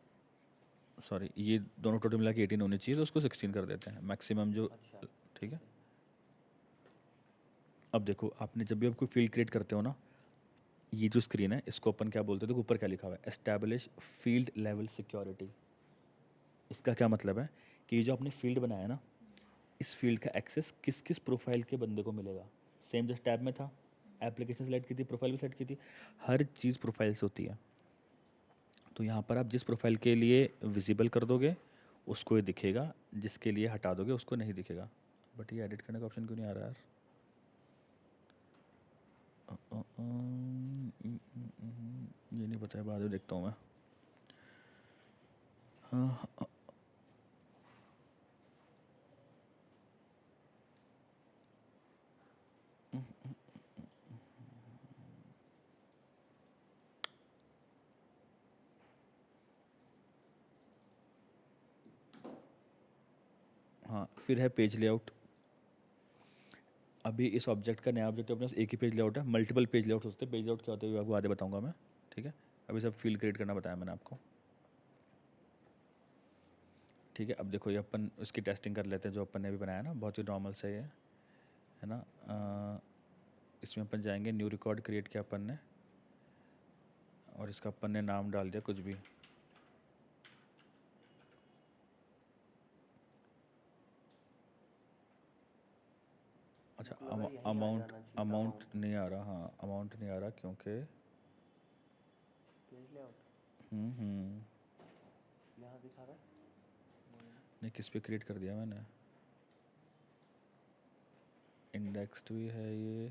सॉरी ये दोनों टोटल मिला के 18 होनी चाहिए, तो उसको 16 कर देते हैं मैक्सिमम जो, अच्छा ठीक है। अब देखो आपने जब भी आप कोई फील्ड क्रिएट करते हो ना, ये जो स्क्रीन है इसको अपन क्या बोलते हैं, देखो ऊपर क्या लिखा हुआ है, एस्टैब्लिश फील्ड लेवल सिक्योरिटी। इसका क्या मतलब है कि ये जो आपने फील्ड बनाया है ना, इस फील्ड का एक्सेस किस किस प्रोफाइल के बंदे को मिलेगा। सेम जैसे टैब में था, एप्लीकेशन सेलेक्ट की थी, प्रोफाइल भी सेलेक्ट की थी, हर चीज़ प्रोफाइल से होती है। तो यहाँ पर आप जिस प्रोफाइल के लिए विजिबल कर दोगे उसको ये दिखेगा, जिसके लिए हटा दोगे उसको नहीं दिखेगा। बट ये एडिट करने का ऑप्शन क्यों नहीं आ रहा यार? ये नहीं पता है, बाद में देखता हूँ मैं। हाँ, फिर है पेज लेआउट। अभी इस ऑब्जेक्ट का नया ऑब्जेक्ट अपने पास एक ही पेज लेआउट है, मल्टीपल पेज लेआउट हो सकते हैं। पेज लेआउट क्या होता है आपको आगे बताऊंगा मैं, ठीक है। अभी सब फील्ड क्रिएट करना बताया मैंने आपको, ठीक है। अब देखो ये अपन इसकी टेस्टिंग कर लेते हैं, जो अपन ने अभी बनाया ना, बहुत ही नॉर्मल से ये है ना। इसमें अपन जाएंगे, न्यू रिकॉर्ड क्रिएट किया अपन ने, और इसका अपन ने नाम डाल दिया कुछ भी। अच्छा, मुझे लगा यहीं आ अमाउंट जाना चाहिए था अमाउंट amount। नहीं आ रहा, हाँ अमाउंट नहीं आ रहा क्योंकि पेज लेआउट हम्म, यहाँ दिखा रहा है। नहीं किस पे क्रिएट कर दिया मैंने, इंडेक्स्ड भी है ये।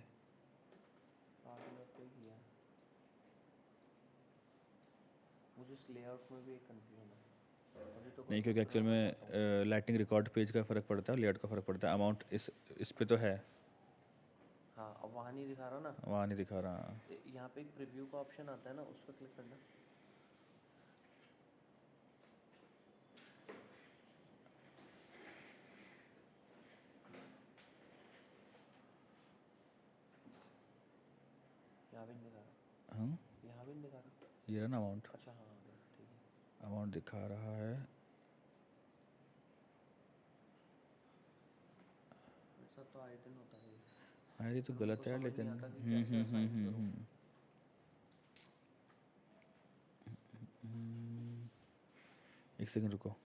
पार्ट लेआउट पे किया है। मुझे इस लेआउट में भी एक कंफ्यूजन है अभी तो। नहीं क्योंकि एक्चुअल में लाइटिंग रिकॉर्ड पेज का फ़र्क पड़ता है, लेआउट का फ़र्क पड़ता है। अमाउंट इस पे तो है, हाँ अब वहाँ नहीं दिखा रहा ना। वहाँ नहीं दिखा रहा। यहाँ पे एक प्रीव्यू का ऑप्शन आता है ना, उस पर क्लिक करना। यहाँ भी नहीं दिखा रहा। हाँ यहाँ भी नहीं दिखा रहा। ये रहा ना अमाउंट, अच्छा हाँ ठीक है। अमाउंट दिखा रहा है। ऐसा तो आए दिन होता है। हाँ ये तो फिर गलत उनको है समझ नहीं लेकिन आता कि कैसे असाइन करूँ। एक सेकंड रुको।